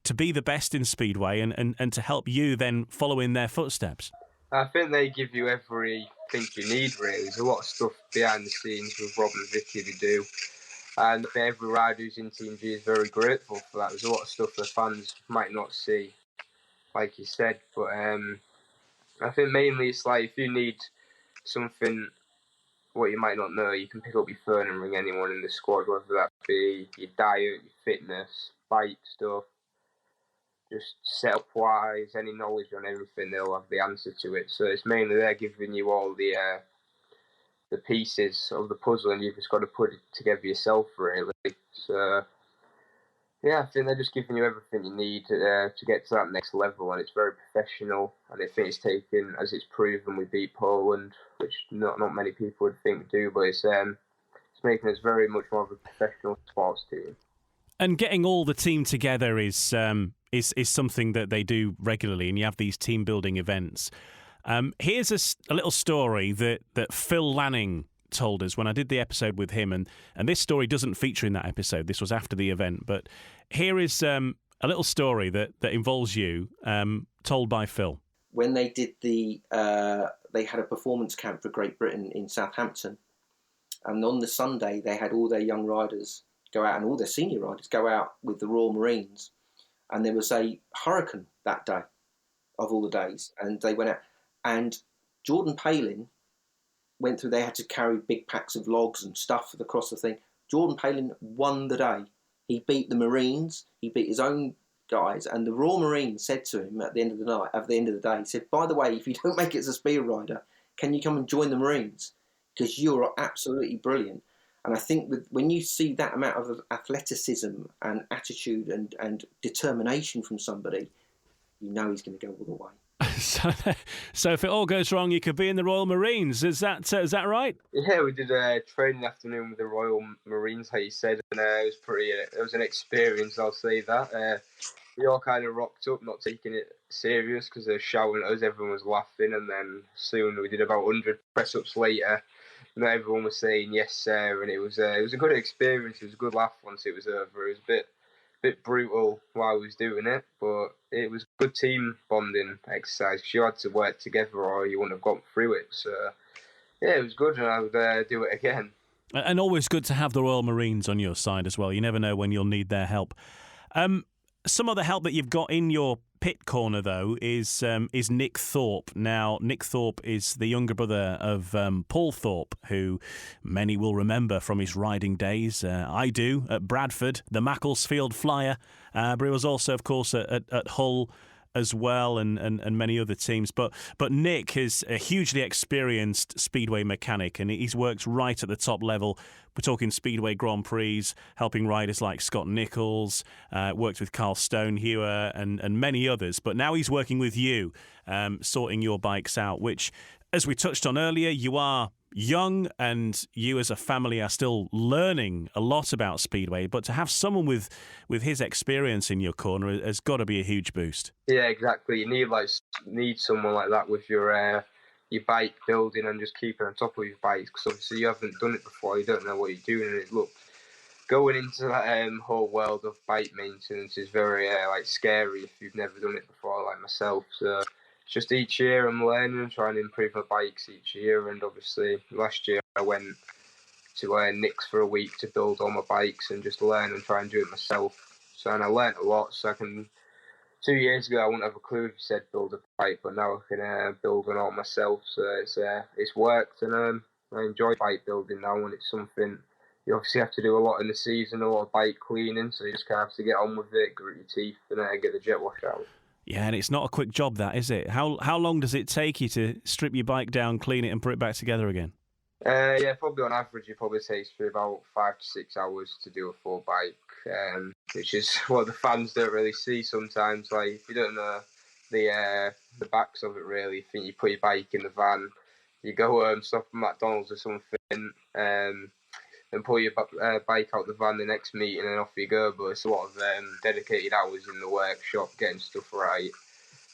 to be the best in Speedway, and to help you then follow in their footsteps. I think they give you everything you need, really. There's a lot of stuff behind the scenes with Rob and Vicky to do, and every rider who's in Team G is very grateful for that. There's a lot of stuff the fans might not see, like you said, but I think mainly it's like if you need something what you might not know, you can pick up your phone and ring anyone in the squad, whether that be your diet, your fitness, bike stuff, just setup-wise, any knowledge on everything, they'll have the answer to it. So it's mainly they're giving you all the pieces of the puzzle, and you've just got to put it together yourself, really. So, yeah, I think they're just giving you everything you need to get to that next level, and it's very professional, and I think it's taken, as it's proven, we beat Poland, which not many people would think do, but it's making us very much more of a professional sports team. And getting all the team together is something that they do regularly, and you have these team building events. Here's a little story that Phil Lanning told us when I did the episode with him, and this story doesn't feature in that episode. This was after the event, but here is a little story that involves you, told by Phil. When they did they had a performance camp for Great Britain in Southampton, and on the Sunday they had all their young riders go out and all their senior riders go out with the Royal Marines, and there was a hurricane that day, of all the days, and they went out, and Jordan Palin went through. They had to carry big packs of logs and stuff across the thing. Jordan Palin won the day. He beat the Marines. He beat his own guys, and the Royal Marines said to him at the end of the day, he said, "By the way, if you don't make it as a speed rider, can you come and join the Marines? Because you're absolutely brilliant." And I think when you see that amount of athleticism and attitude and determination from somebody, you know he's going to go all the way. So if it all goes wrong, you could be in the Royal Marines. Is that right? Yeah, we did a training afternoon with the Royal Marines, how you said, and it was an experience, I'll say that. We all kind of rocked up, not taking it serious because they were shouting at us, everyone was laughing, and then soon we did about 100 press-ups later, and everyone was saying yes sir, and it was a good experience. It was a good laugh once it was over. It was a bit brutal while we was doing it, but it was good team bonding exercise because you had to work together or you wouldn't have gone through it. So yeah, it was good, and I would do it again. And always good to have the Royal Marines on your side as well. You never know when you'll need their help. Some of the help that you've got in your pit corner, though, is Nick Thorpe. Now, Nick Thorpe is the younger brother of Paul Thorpe, who many will remember from his riding days. I do, at Bradford, the Macclesfield Flyer. But he was also, of course, at Hull as well, and many other teams. But Nick is a hugely experienced Speedway mechanic, and he's worked right at the top level. We're talking Speedway Grand Prix, helping riders like Scott Nichols, worked with Carl Stonehewer and many others. But now he's working with you, sorting your bikes out, which, as we touched on earlier, you are young and you as a family are still learning a lot about Speedway. But to have someone with his experience in your corner has got to be a huge boost. Yeah, exactly. You need someone like that with your bike building and just keeping on top of your bike, because obviously you haven't done it before, you don't know what you're doing, and going into that whole world of bike maintenance is very scary if you've never done it before, like myself. So it's just each year I'm learning and trying to improve my bikes each year, and obviously last year I went to Nick's for a week to build all my bikes and just learn and try and do it myself. And I learned a lot, so I can. 2 years ago, I wouldn't have a clue if you said build a bike, but now I can build one all myself. So it's worked, and I enjoy bike building now, and it's something you obviously have to do a lot in the season, a lot of bike cleaning, so you just kind of have to get on with it, grit your teeth, and get the jet wash out. Yeah, and it's not a quick job, that, is it? How long does it take you to strip your bike down, clean it, and put it back together again? Yeah, probably on average, it probably takes me about 5 to 6 hours to do a full bike, which is what the fans don't really see sometimes. Like, if you don't know the backs of it, really, you think you put your bike in the van, you go home, stop at McDonald's or something, and pull your bike out the van the next meeting, and off you go. But it's a lot of dedicated hours in the workshop getting stuff right,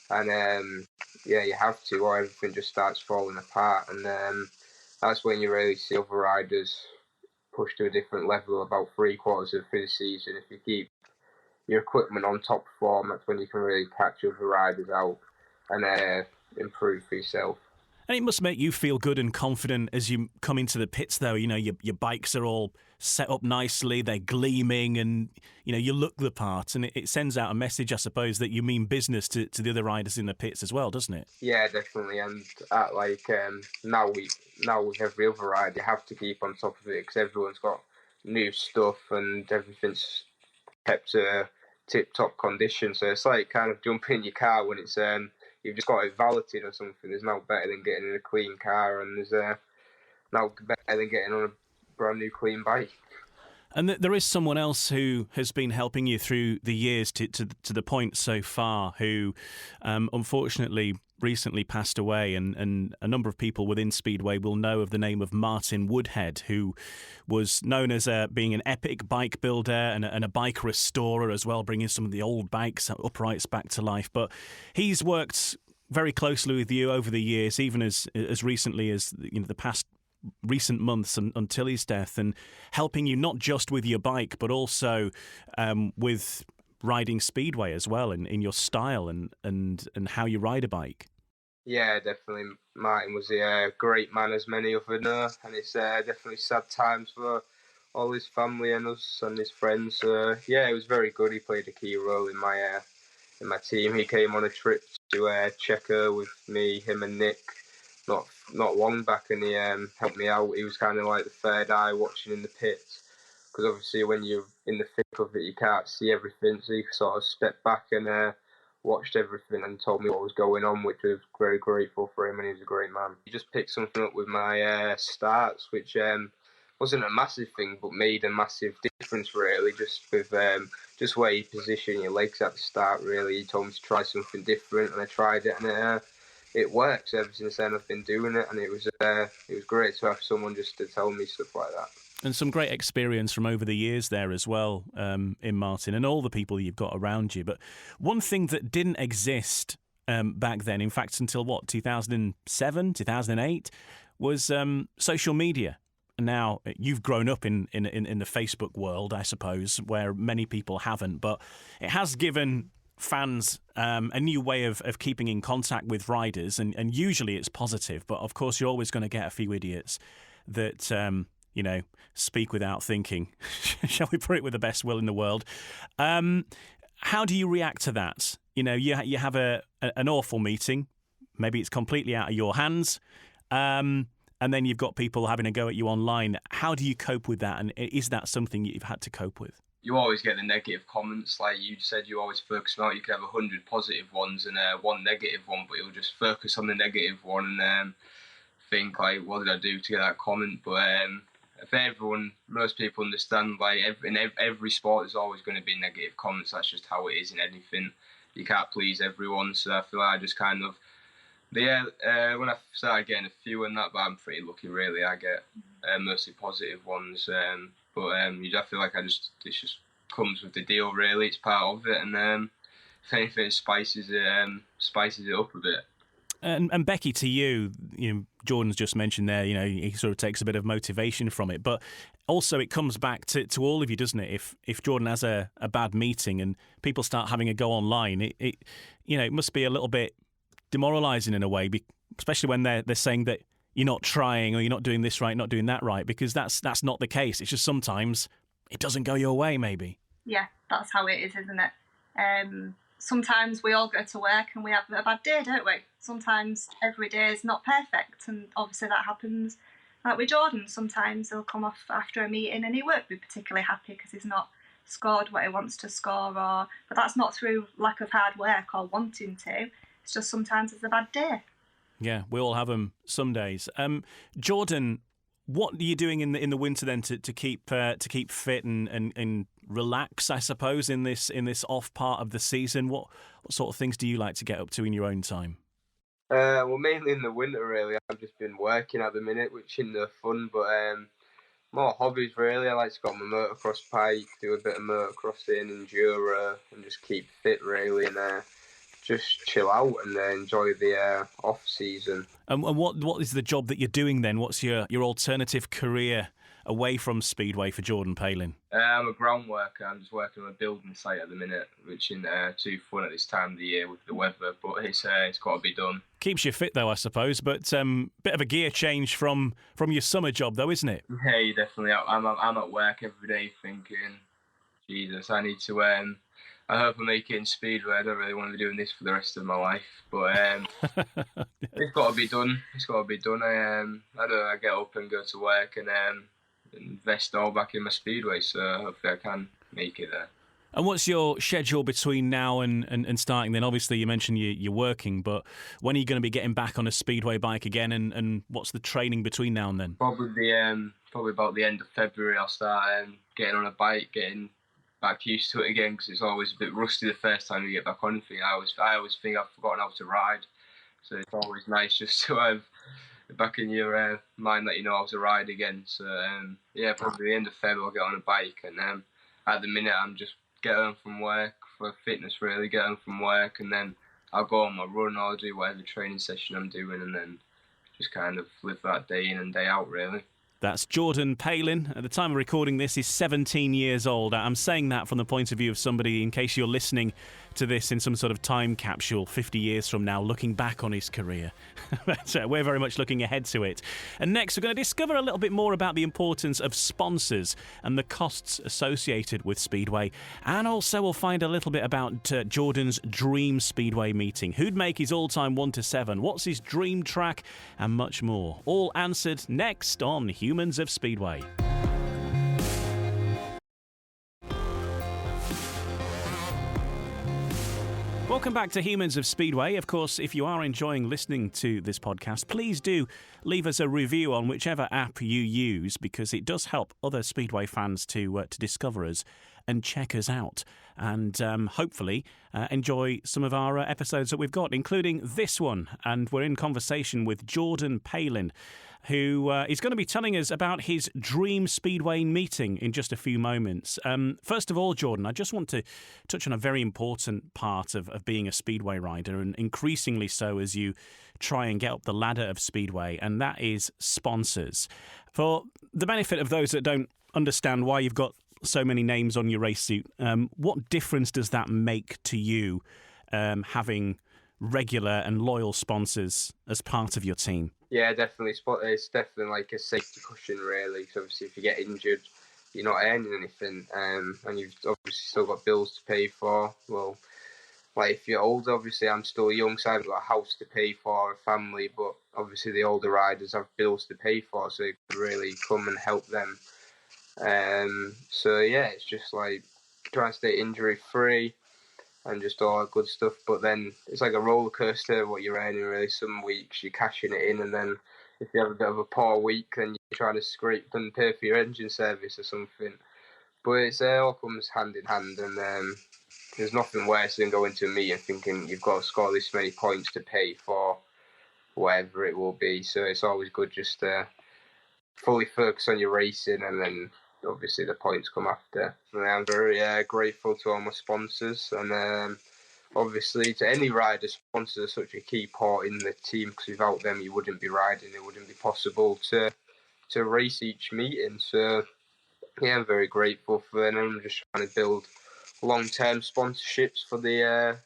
and yeah, you have to, or everything just starts falling apart, and that's when you really see other riders push to a different level about 3/4 of the season. If you keep your equipment on top form, that's when you can really catch other riders out and improve for yourself. And it must make you feel good and confident as you come into the pits, though. You know, your bikes are all set up nicely, they're gleaming, and, you know, you look the part. And it sends out a message, I suppose, that you mean business to the other riders in the pits as well, doesn't it? Yeah, definitely. And now with every other rider, you have to keep on top of it because everyone's got new stuff and everything's kept to tip-top condition. So it's like kind of jumping in your car when it's you've just got it valeted or something. There's no better than getting in a clean car, and there's no better than getting on a brand new clean bike. And there is someone else who has been helping you through the years to the point so far, who unfortunately recently passed away, and a number of people within Speedway will know of the name of Martin Woodhead, who was known as being an epic bike builder and a bike restorer as well, bringing some of the old bikes, uprights back to life. But he's worked very closely with you over the years, even as recently as the past recent months until his death, and helping you not just with your bike, but also with riding Speedway as well, in your style and how you ride a bike. Yeah, definitely. Martin was a great man, as many of us know, and it's definitely sad times for all his family and us and his friends. Yeah, it was very good. He played a key role in my team. He came on a trip to Czechia with me, him and Nick, not long back, and he helped me out. He was kind of like the third eye watching in the pits, because obviously when you're in the thick of it, you can't see everything, so he sort of stepped back and watched everything and told me what was going on, which I was very grateful for him, and he was a great man. He just picked something up with my starts, which wasn't a massive thing, but made a massive difference, really, just with just where you position your legs at the start, really. He told me to try something different, and I tried it, and it works. Ever since then, I've been doing it, and it was great to have someone just to tell me stuff like that. And some great experience from over the years there as well, in Martin, and all the people you've got around you. But one thing that didn't exist back then, in fact, until 2007, 2008, was social media. Now, you've grown up in the Facebook world, I suppose, where many people haven't, but it has given fans a new way of keeping in contact with riders, and usually it's positive, but of course you're always going to get a few idiots that speak without thinking, shall we put it with the best will in the world. How do you react to that? You have an awful meeting, maybe it's completely out of your hands, and then you've got people having a go at you online. How do you cope with that, and is that something you've had to cope with? You always get the negative comments, like you said. You always focus on it. You could have 100 positive ones and one negative one, but you'll just focus on the negative one and think, like, what did I do to get that comment? But if most people understand, like, in every sport, there's always going to be negative comments. That's just how it is in anything. You can't please everyone, so I feel like I just kind of, when I started getting a few and that, but I'm pretty lucky, really. I get mostly positive ones, but I feel like it just comes with the deal, really. It's part of it, and if anything, it spices it up a bit. And Becky, to you, Jordan's just mentioned there, he sort of takes a bit of motivation from it, but also it comes back to all of you, doesn't it? If Jordan has a bad meeting and people start having a go online, it must be a little bit demoralising in a way, especially when they're saying that you're not trying, or you're not doing this right, not doing that right, because that's not the case. It's just sometimes it doesn't go your way, maybe. Yeah, that's how it is, isn't it? Sometimes we all go to work and we have a bad day, don't we? Sometimes every day is not perfect, and obviously that happens. Like with Jordan, sometimes he'll come off after a meeting and he won't be particularly happy because he's not scored what he wants to score, but that's not through lack of hard work or wanting to. It's just sometimes it's a bad day. Yeah, we all have them some days. Jordan, what are you doing in the winter then to keep fit and relax, I suppose, in this off part of the season? What sort of things do you like to get up to in your own time? Well, mainly in the winter, really. I've just been working at the minute, which isn't no fun, but more hobbies, really. I like to go on my motocross bike, do a bit of motocrossing, enduro, and just keep fit, really, and just chill out and enjoy the off season. And what is the job that you're doing then? What's your alternative career away from Speedway for Jordan Palin? I'm a ground worker. I'm just working on a building site at the minute, which isn't too fun at this time of the year with the weather, but it's got to be done. Keeps you fit though, I suppose, but bit of a gear change from your summer job though, isn't it? Yeah, definitely. I'm at work every day thinking, Jesus, I need to I hope I make it in Speedway. I don't really want to be doing this for the rest of my life, but it's got to be done. It's got to be done. I get up and go to work and invest all back in my Speedway, so hopefully I can make it there. And what's your schedule between now and starting then? Obviously, you mentioned you're working, but when are you going to be getting back on a Speedway bike again, and what's the training between now and then? Probably about the end of February I'll start getting on a bike, getting back used to it again, because it's always a bit rusty the first time you get back on anything. I always think I've forgotten how to ride, so it's always nice just to have back in your mind that you know how to ride again. So probably the end of February I'll get on a bike, and at the minute I'm just get home from work for fitness, really, get home from work, and then I'll go on my run or do whatever training session I'm doing, and then just kind of live that day in and day out, really. That's Jordan Palin. At the time of recording this, he's 17 years old. I'm saying that from the point of view of somebody, in case you're listening to this in some sort of time capsule 50 years from now, looking back on his career. But we're very much looking ahead to it. And next, we're going to discover a little bit more about the importance of sponsors and the costs associated with Speedway. And also, we'll find a little bit about Jordan's dream Speedway meeting. Who'd make his all-time 1 to 7? What's his dream track? And much more. All answered next on Humans of Speedway. Welcome back to Humans of Speedway. Of course, if you are enjoying listening to this podcast, please do leave us a review on whichever app you use, because it does help other Speedway fans to discover us and check us out, and hopefully enjoy some of our episodes that we've got, including this one. And we're in conversation with Jordan Palin, who is going to be telling us about his dream Speedway meeting in just a few moments. First of all, Jordan, I just want to touch on a very important part of being a Speedway rider, and increasingly so as you try and get up the ladder of Speedway, and that is sponsors. For the benefit of those that don't understand why you've got so many names on your race suit, what difference does that make to you, having regular and loyal sponsors as part of your team? Yeah, definitely. It's definitely like a safety cushion, really. So obviously, if you get injured, you're not earning anything, and you've obviously still got bills to pay for. Well, like if you're older, obviously I'm still young, so I've got a house to pay for, a family, but obviously the older riders have bills to pay for, so it could really come and help them. So yeah, it's just like trying to stay injury free and just all that good stuff. But then it's like a roller coaster what you're earning, really. Some weeks you're cashing it in, and then if you have a bit of a poor week, then you're trying to scrape and pay for your engine service or something. But it's all comes hand in hand, and there's nothing worse than going to a meeting thinking you've got to score this many points to pay for whatever it will be. So it's always good just to fully focus on your racing, and then obviously the points come after. And I'm very grateful to all my sponsors, and obviously to any rider. Sponsors are such a key part in the team, because without them you wouldn't be riding. It wouldn't be possible to race each meeting. So yeah, I'm very grateful for them. I'm just trying to build long-term sponsorships for the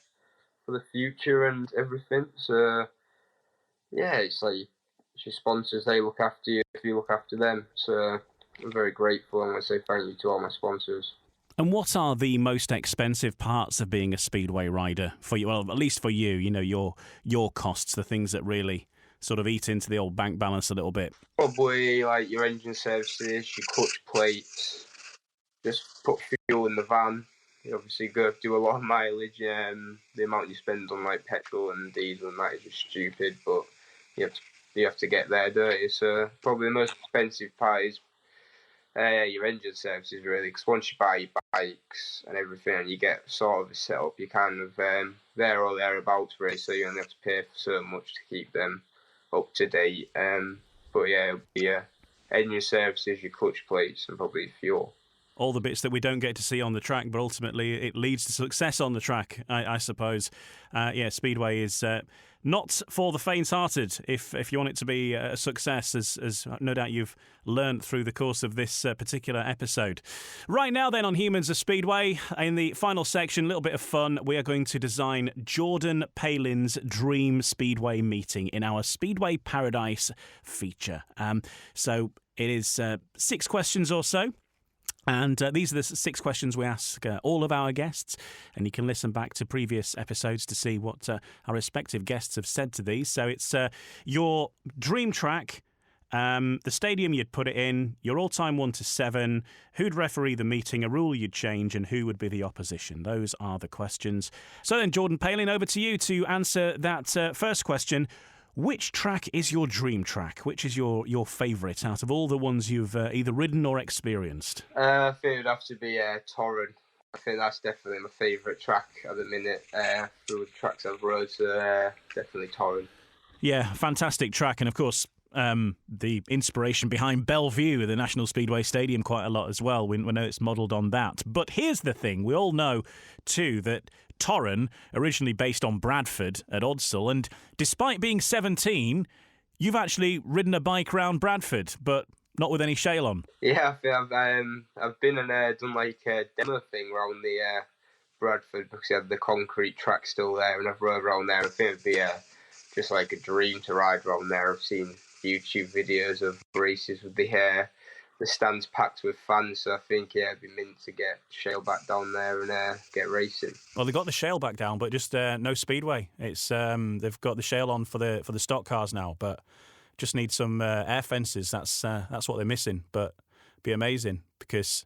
future and everything. So yeah, it's like your sponsors, they look after you if you look after them. So I'm very grateful, and I want to say thank you to all my sponsors. And what are the most expensive parts of being a Speedway rider for you? Well, at least for you, your costs, the things that really sort of eat into the old bank balance a little bit. Probably like your engine services, your clutch plates, just put fuel in the van. You obviously go do a lot of mileage. The amount you spend on like petrol and diesel and that is just stupid, but you have to get there, don't you? So probably the most expensive part is your engine services, really, because once you buy your bikes and everything and you get sort of a setup, you're kind of there or thereabouts, really, so you only have to pay for so much to keep them up to date. But yeah, it'll be engine services, your clutch plates, and probably fuel. All the bits that we don't get to see on the track, but ultimately it leads to success on the track, I suppose. Speedway is not for the faint-hearted if you want it to be a success, as no doubt you've learned through the course of this particular episode. Right now then, on Humans of Speedway, in the final section, a little bit of fun, we are going to design Jordan Palin's dream Speedway meeting in our Speedway Paradise feature. So it is 6 questions or so. And these are the 6 questions we ask all of our guests, and you can listen back to previous episodes to see what our respective guests have said to these. So it's your dream track, the stadium you'd put it in, your all-time 1 to 7, who'd referee the meeting, a rule you'd change, and who would be the opposition. Those are the questions. So then, Jordan Palin, over to you to answer that first question. Which track is your dream track? Which is your favourite out of all the ones you've either ridden or experienced? I think it would have to be Torren. I think that's definitely my favourite track at the minute through the tracks I've rode, so definitely Torren. Yeah, fantastic track, and of course the inspiration behind Bellevue, the National Speedway Stadium, quite a lot as well. We know it's modelled on that. But here's the thing, we all know too that Torren, originally based on Bradford at Odsall, and despite being 17, you've actually ridden a bike around Bradford, but not with any shale on. Yeah, I've been and done like a demo thing around the Bradford because they had the concrete track still there, and I've rode around there. I think it'd be just like a dream to ride around there. I've seen YouTube videos of races with the stands packed with fans, so I think it'd be mint to get shale back down there and get racing. Well, they got the shale back down, but just no Speedway. It's they've got the shale on for the stock cars now, but just need some air fences. That's what they're missing. But it'd be amazing because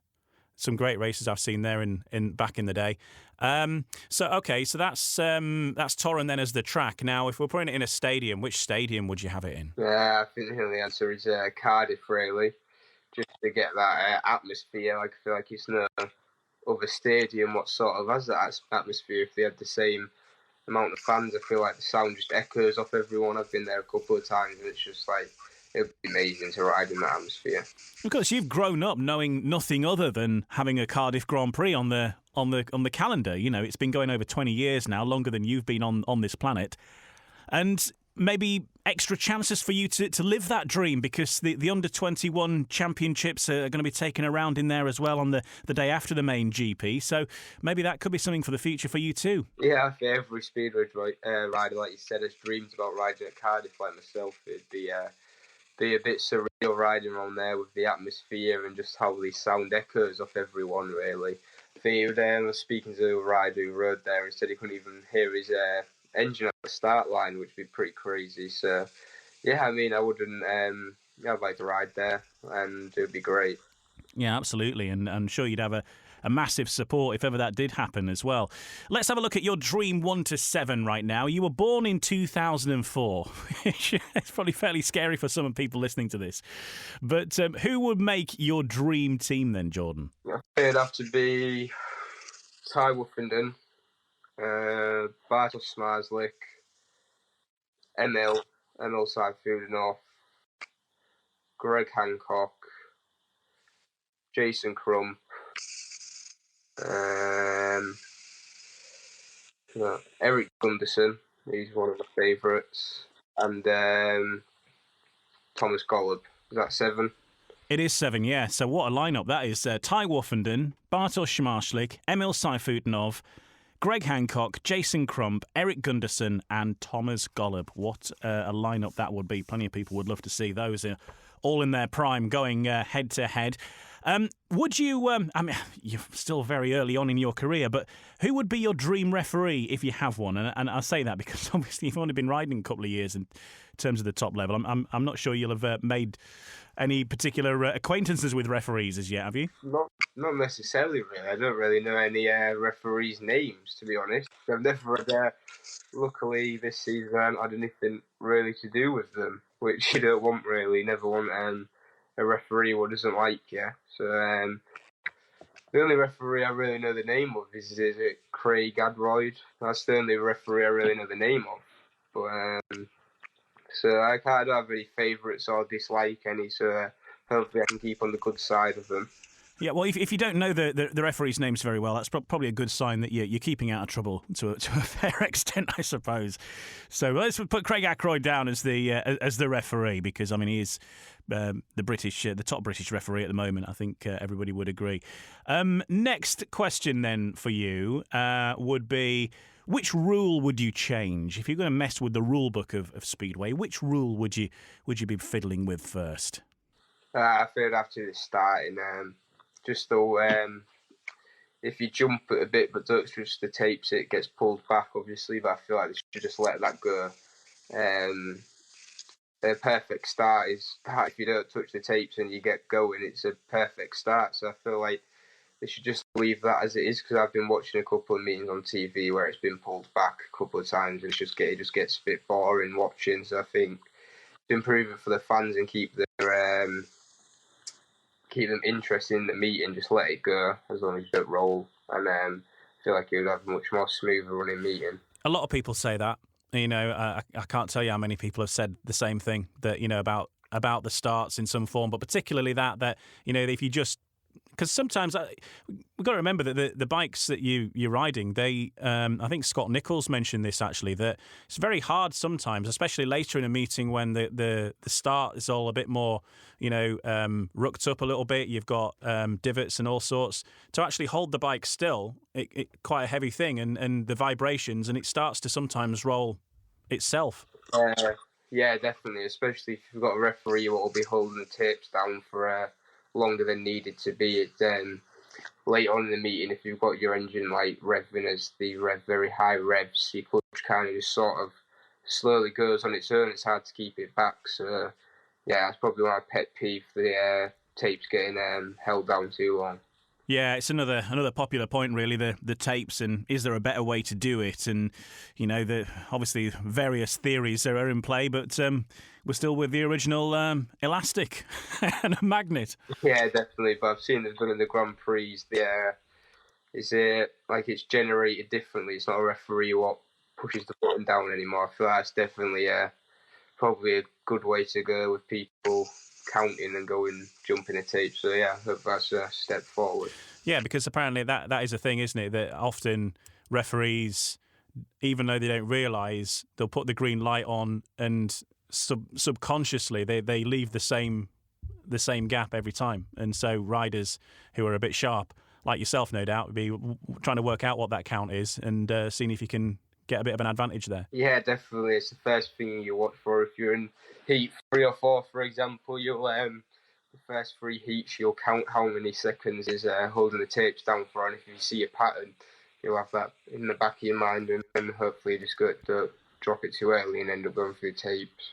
some great races I've seen there in back in the day. So that's Torren then as the track. Now, if we're putting it in a stadium, which stadium would you have it in? Yeah, I think the answer is Cardiff, really. Just to get that atmosphere. Like, I feel like it's no other stadium what sort of has that atmosphere. If they had the same amount of fans, I feel like the sound just echoes off everyone. I've been there a couple of times, and it's just like it would be amazing to ride in that atmosphere. Because you've grown up knowing nothing other than having a Cardiff Grand Prix on the calendar. You know, it's been going over 20 years now, longer than you've been on this planet, and maybe extra chances for you to live that dream because the under-21 championships are going to be taken around in there as well on the day after the main GP. So maybe that could be something for the future for you too. Yeah, I think every Speedway rider, like you said, has dreams about riding at Cardiff like myself. It'd be a bit surreal riding around there with the atmosphere and just how the sound echoes off everyone, really. I think I was speaking to a rider who rode there and said he couldn't even hear his engine at the start line, which would be pretty crazy. So, yeah, I mean, I wouldn't. I'd like to ride there, and it would be great. Yeah, absolutely, and I'm sure you'd have a massive support if ever that did happen as well. Let's have a look at your dream 1 to 7 right now. You were born in 2004. It's probably fairly scary for some people listening to this. But who would make your dream team then, Jordan? I think it'd have to be Ty Wuffenden, Bartosz Zmarzlik, Emil Seifudenov, Greg Hancock, Jason Crump, Eric Gunderson, he's one of my favourites, and Thomas Golub. Is that 7? It is 7, yeah. So what a lineup that is. Ty Wuffenden, Bartosz Zmarzlik, Emil Seifudenov, Greg Hancock, Jason Crump, Eric Gunderson and Thomas Golub. What a lineup that would be. Plenty of people would love to see those all in their prime going head-to-head. Would you, I mean, you're still very early on in your career, but who would be your dream referee if you have one? And I say that because obviously you've only been riding a couple of years in terms of the top level. I'm not sure you'll have made any particular acquaintances with referees as yet, have you? Not necessarily, really. I don't really know any referees' names, to be honest. I've never had, luckily this season, I haven't had anything really to do with them, which you don't want, really. Never want a referee who doesn't like you. So the only referee I really know the name of is Craig Adroyd. That's the only referee I really know the name of. But so I don't have any favourites or dislike any, so hopefully I can keep on the good side of them. Yeah, well, if you don't know the referees' names very well, that's probably a good sign that you're keeping out of trouble to a fair extent, I suppose. So let's put Craig Ackroyd down as the referee because I mean he is the top British referee at the moment. I think everybody would agree. Next question then for you would be: which rule would you change if you're going to mess with the rule book of Speedway? Which rule would you be fiddling with first? I feel after the starting. Just though, if you jump it a bit but don't touch the tapes, it gets pulled back, obviously. But I feel like they should just let that go. A perfect start is that if you don't touch the tapes and you get going, it's a perfect start. So I feel like they should just leave that as it is because I've been watching a couple of meetings on TV where it's been pulled back a couple of times and it just gets a bit boring watching. So I think to improve it for the fans and keep them interested in the meeting, just let it go as long as you don't roll, and I feel like it would have a much more smoother running meeting. A lot of people say that. You know, I can't tell you how many people have said the same thing, that, you know, about the starts in some form, but particularly that you know, if you just Because sometimes we've got to remember that the bikes that you're riding, I think Scott Nichols mentioned this actually, that it's very hard sometimes, especially later in a meeting when the start is all a bit more, rucked up a little bit. You've got divots and all sorts. To actually hold the bike still, it quite a heavy thing, and the vibrations, and it starts to sometimes roll itself. Yeah, definitely, especially if you've got a referee who will be holding the tapes down for longer than needed to be. Late on in the meeting, if you've got your engine like revving as the very high revs, your clutch kind of just sort of slowly goes on its own. It's hard to keep it back. So yeah, that's probably my pet peeve, the tapes getting held down too long. Yeah, it's another popular point, really, the tapes, and is there a better way to do it? And, obviously various theories are in play, but we're still with the original elastic and a magnet. Yeah, definitely, but I've seen they've done in the Grand Prix, it's generated differently. It's not a referee who pushes the button down anymore. I feel like that's definitely probably a good way to go with people counting and jumping a tape. So yeah, I hope that's a step forward. Yeah, because apparently that is a thing, isn't it? That often referees, even though they don't realise, they'll put the green light on, and subconsciously they leave the same gap every time. And so riders who are a bit sharp, like yourself, no doubt, would be trying to work out what that count is and seeing if you can get a bit of an advantage there. Yeah, definitely. It's the first thing you watch for. If you're in heat 3 or 4, for example, you'll the first 3 heats, you'll count how many seconds is holding the tapes down for, and if you see a pattern, you'll have that in the back of your mind, and hopefully just don't drop it too early and end up going through tapes.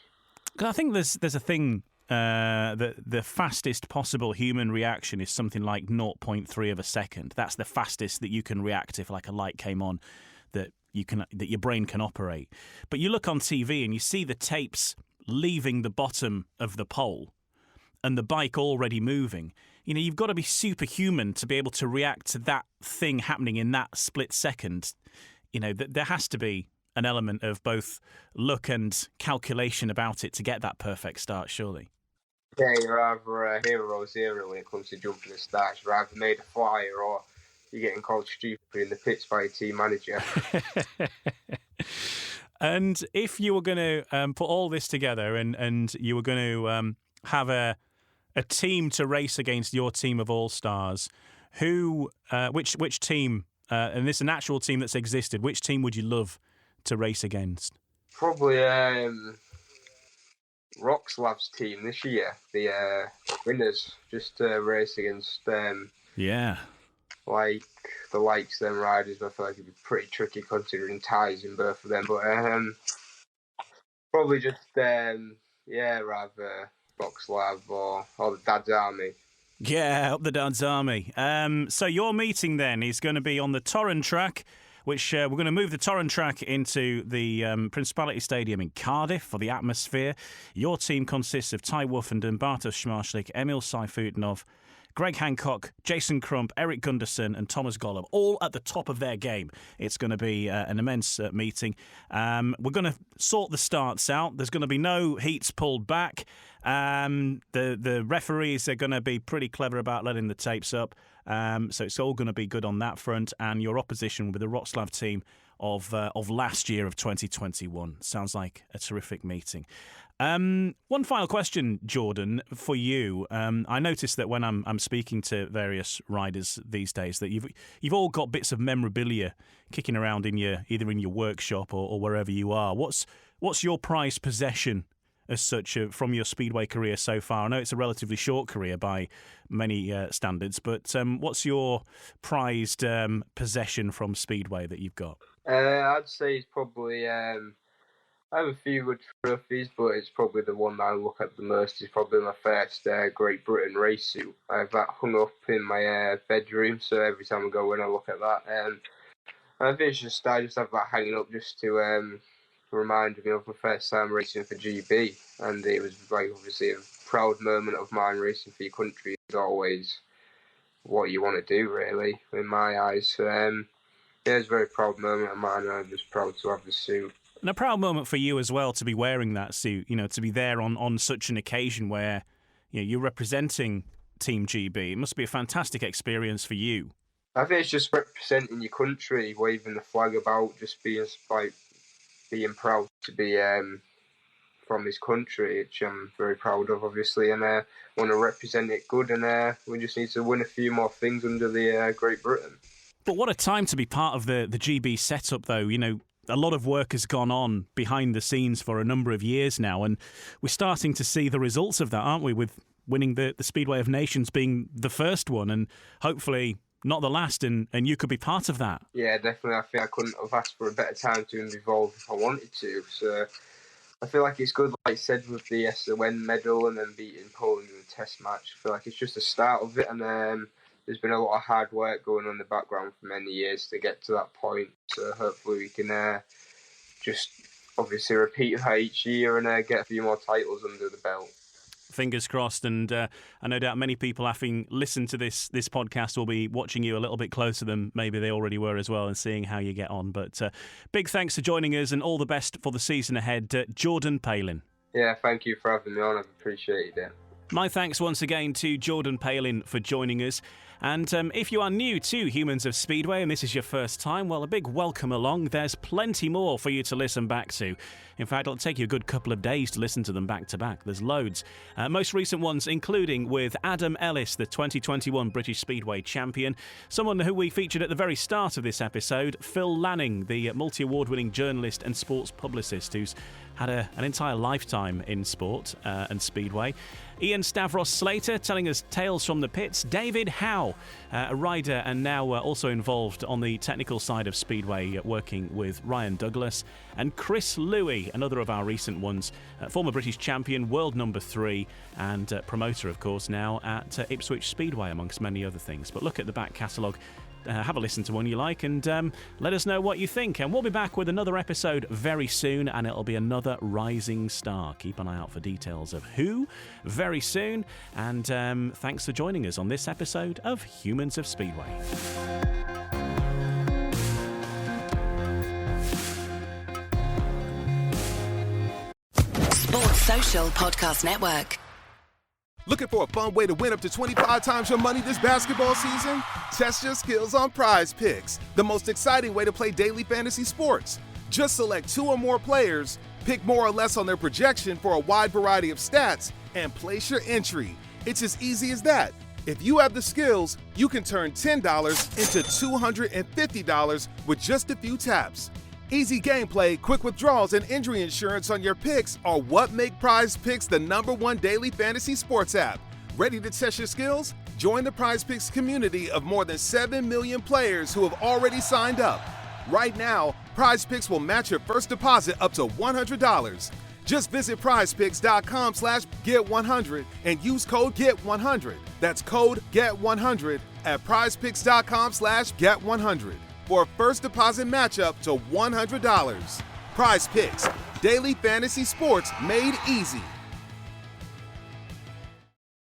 Because I think there's a thing that the fastest possible human reaction is something like 0.3 of a second. That's the fastest that you can react if like a light came on that your brain can operate. But you look on TV and you see the tapes leaving the bottom of the pole and the bike already moving. You've got to be superhuman to be able to react to that thing happening in that split second. There has to be an element of both luck and calculation about it to get that perfect start, surely. Yeah, you're either a hero or zero when it comes to jumping the starts. You're either made a flyer or you're getting called stupid in the pits by your team manager. And if you were going to put all this together and you were going to have a team to race against your team of all-stars, which team, and this is an actual team that's existed, which team would you love to race against? Probably Roxlav's team this year, the winners, just to race against like the likes of them riders. I feel like it'd be pretty tricky considering ties in both of them, but probably just rather Roxlav or the Dad's Army. Yeah, up the Dad's Army. So your meeting then is going to be on the Torrent track, which we're going to move the Torrent track into the Principality Stadium in Cardiff for the atmosphere. Your team consists of Ty Woofenden, Bartosz Szmarszlik, Emil Sayfutdinov, Greg Hancock, Jason Crump, Eric Gunderson and Thomas Golub, all at the top of their game. It's going to be an immense meeting. We're going to sort the starts out. There's going to be no heats pulled back. The referees are going to be pretty clever about letting the tapes up. So it's all going to be good on that front. And your opposition will be the Wrocław team of last year of 2021. Sounds like a terrific meeting. One final question, Jordan, for you. I noticed that when I'm speaking to various riders these days, that you've all got bits of memorabilia kicking around in either in your workshop or wherever you are. What's your prized possession as such from your Speedway career so far? I know it's a relatively short career by many standards, but what's your prized possession from Speedway that you've got? I'd say it's probably I have a few good trophies, but it's probably the one that I look at the most is probably my first Great Britain race suit. I have that hung up in my bedroom, so every time I go in, I look at that. I think I just have that hanging up just to remind me of my first time racing for GB, and it was like obviously a proud moment of mine. Racing for your country is always what you want to do, really, in my eyes. So, it's a very proud moment of mine, and I'm just proud to have the suit. And a proud moment for you as well to be wearing that suit, to be there on such an occasion where you're representing Team GB. It must be a fantastic experience for you. I think it's just representing your country, waving the flag about, just being proud to be from this country, which I'm very proud of, obviously, and want to represent it good. And we just need to win a few more things under the Great Britain. But what a time to be part of the GB setup, though. You know, a lot of work has gone on behind the scenes for a number of years now, and we're starting to see the results of that, aren't we? With winning the Speedway of Nations being the first one, and hopefully not the last, and you could be part of that. Yeah, definitely. I think I couldn't have asked for a better time to be involved if I wanted to. So I feel like it's good, like I said, with the SON medal and then beating Poland in the test match. I feel like it's just the start of it, and there's been a lot of hard work going on in the background for many years to get to that point. So hopefully we can just obviously repeat that each year and get a few more titles under the belt. Fingers crossed, and I no doubt many people having listened to this podcast will be watching you a little bit closer than maybe they already were as well, and seeing how you get on. But big thanks for joining us, and all the best for the season ahead, Jordan Palin. Yeah, thank you for having me on. I've appreciated it. My thanks once again to Jordan Palin for joining us. And if you are new to Humans of Speedway and this is your first time, well, a big welcome along. There's plenty more for you to listen back to. In fact, it'll take you a good couple of days to listen to them back to back. There's loads. Most recent ones including with Adam Ellis, the 2021 British Speedway champion, someone who we featured at the very start of this episode, Phil Lanning, the multi-award-winning journalist and sports publicist who's had an entire lifetime in sport and Speedway. Ian Stavros Slater telling us tales from the pits. David Howe, a rider and now also involved on the technical side of Speedway, working with Ryan Douglas. And Chris Louis, another of our recent ones, former British champion, world number 3, and promoter, of course, now at Ipswich Speedway, amongst many other things. But look at the back catalogue. Have a listen to one you like and let us know what you think. And we'll be back with another episode very soon, and it'll be another rising star. Keep an eye out for details of who very soon. And thanks for joining us on this episode of Humans of Speedway. Sports Social Podcast Network. Looking for a fun way to win up to 25 times your money this basketball season? Test your skills on Prize Picks, the most exciting way to play daily fantasy sports. Just select 2 or more players, pick more or less on their projection for a wide variety of stats, and place your entry. It's as easy as that. If you have the skills, you can turn $10 into $250 with just a few taps. Easy gameplay, quick withdrawals, and injury insurance on your picks are what make Prize Picks the #1 daily fantasy sports app. Ready to test your skills? Join the Prize Picks community of more than 7 million players who have already signed up. Right now, Prize Picks will match your first deposit up to $100. Just visit prizepicks.com/get100 and use code GET100. That's code GET100 at prizepicks.com/get100. for a first deposit matchup to $100. Prize Picks, daily fantasy sports made easy.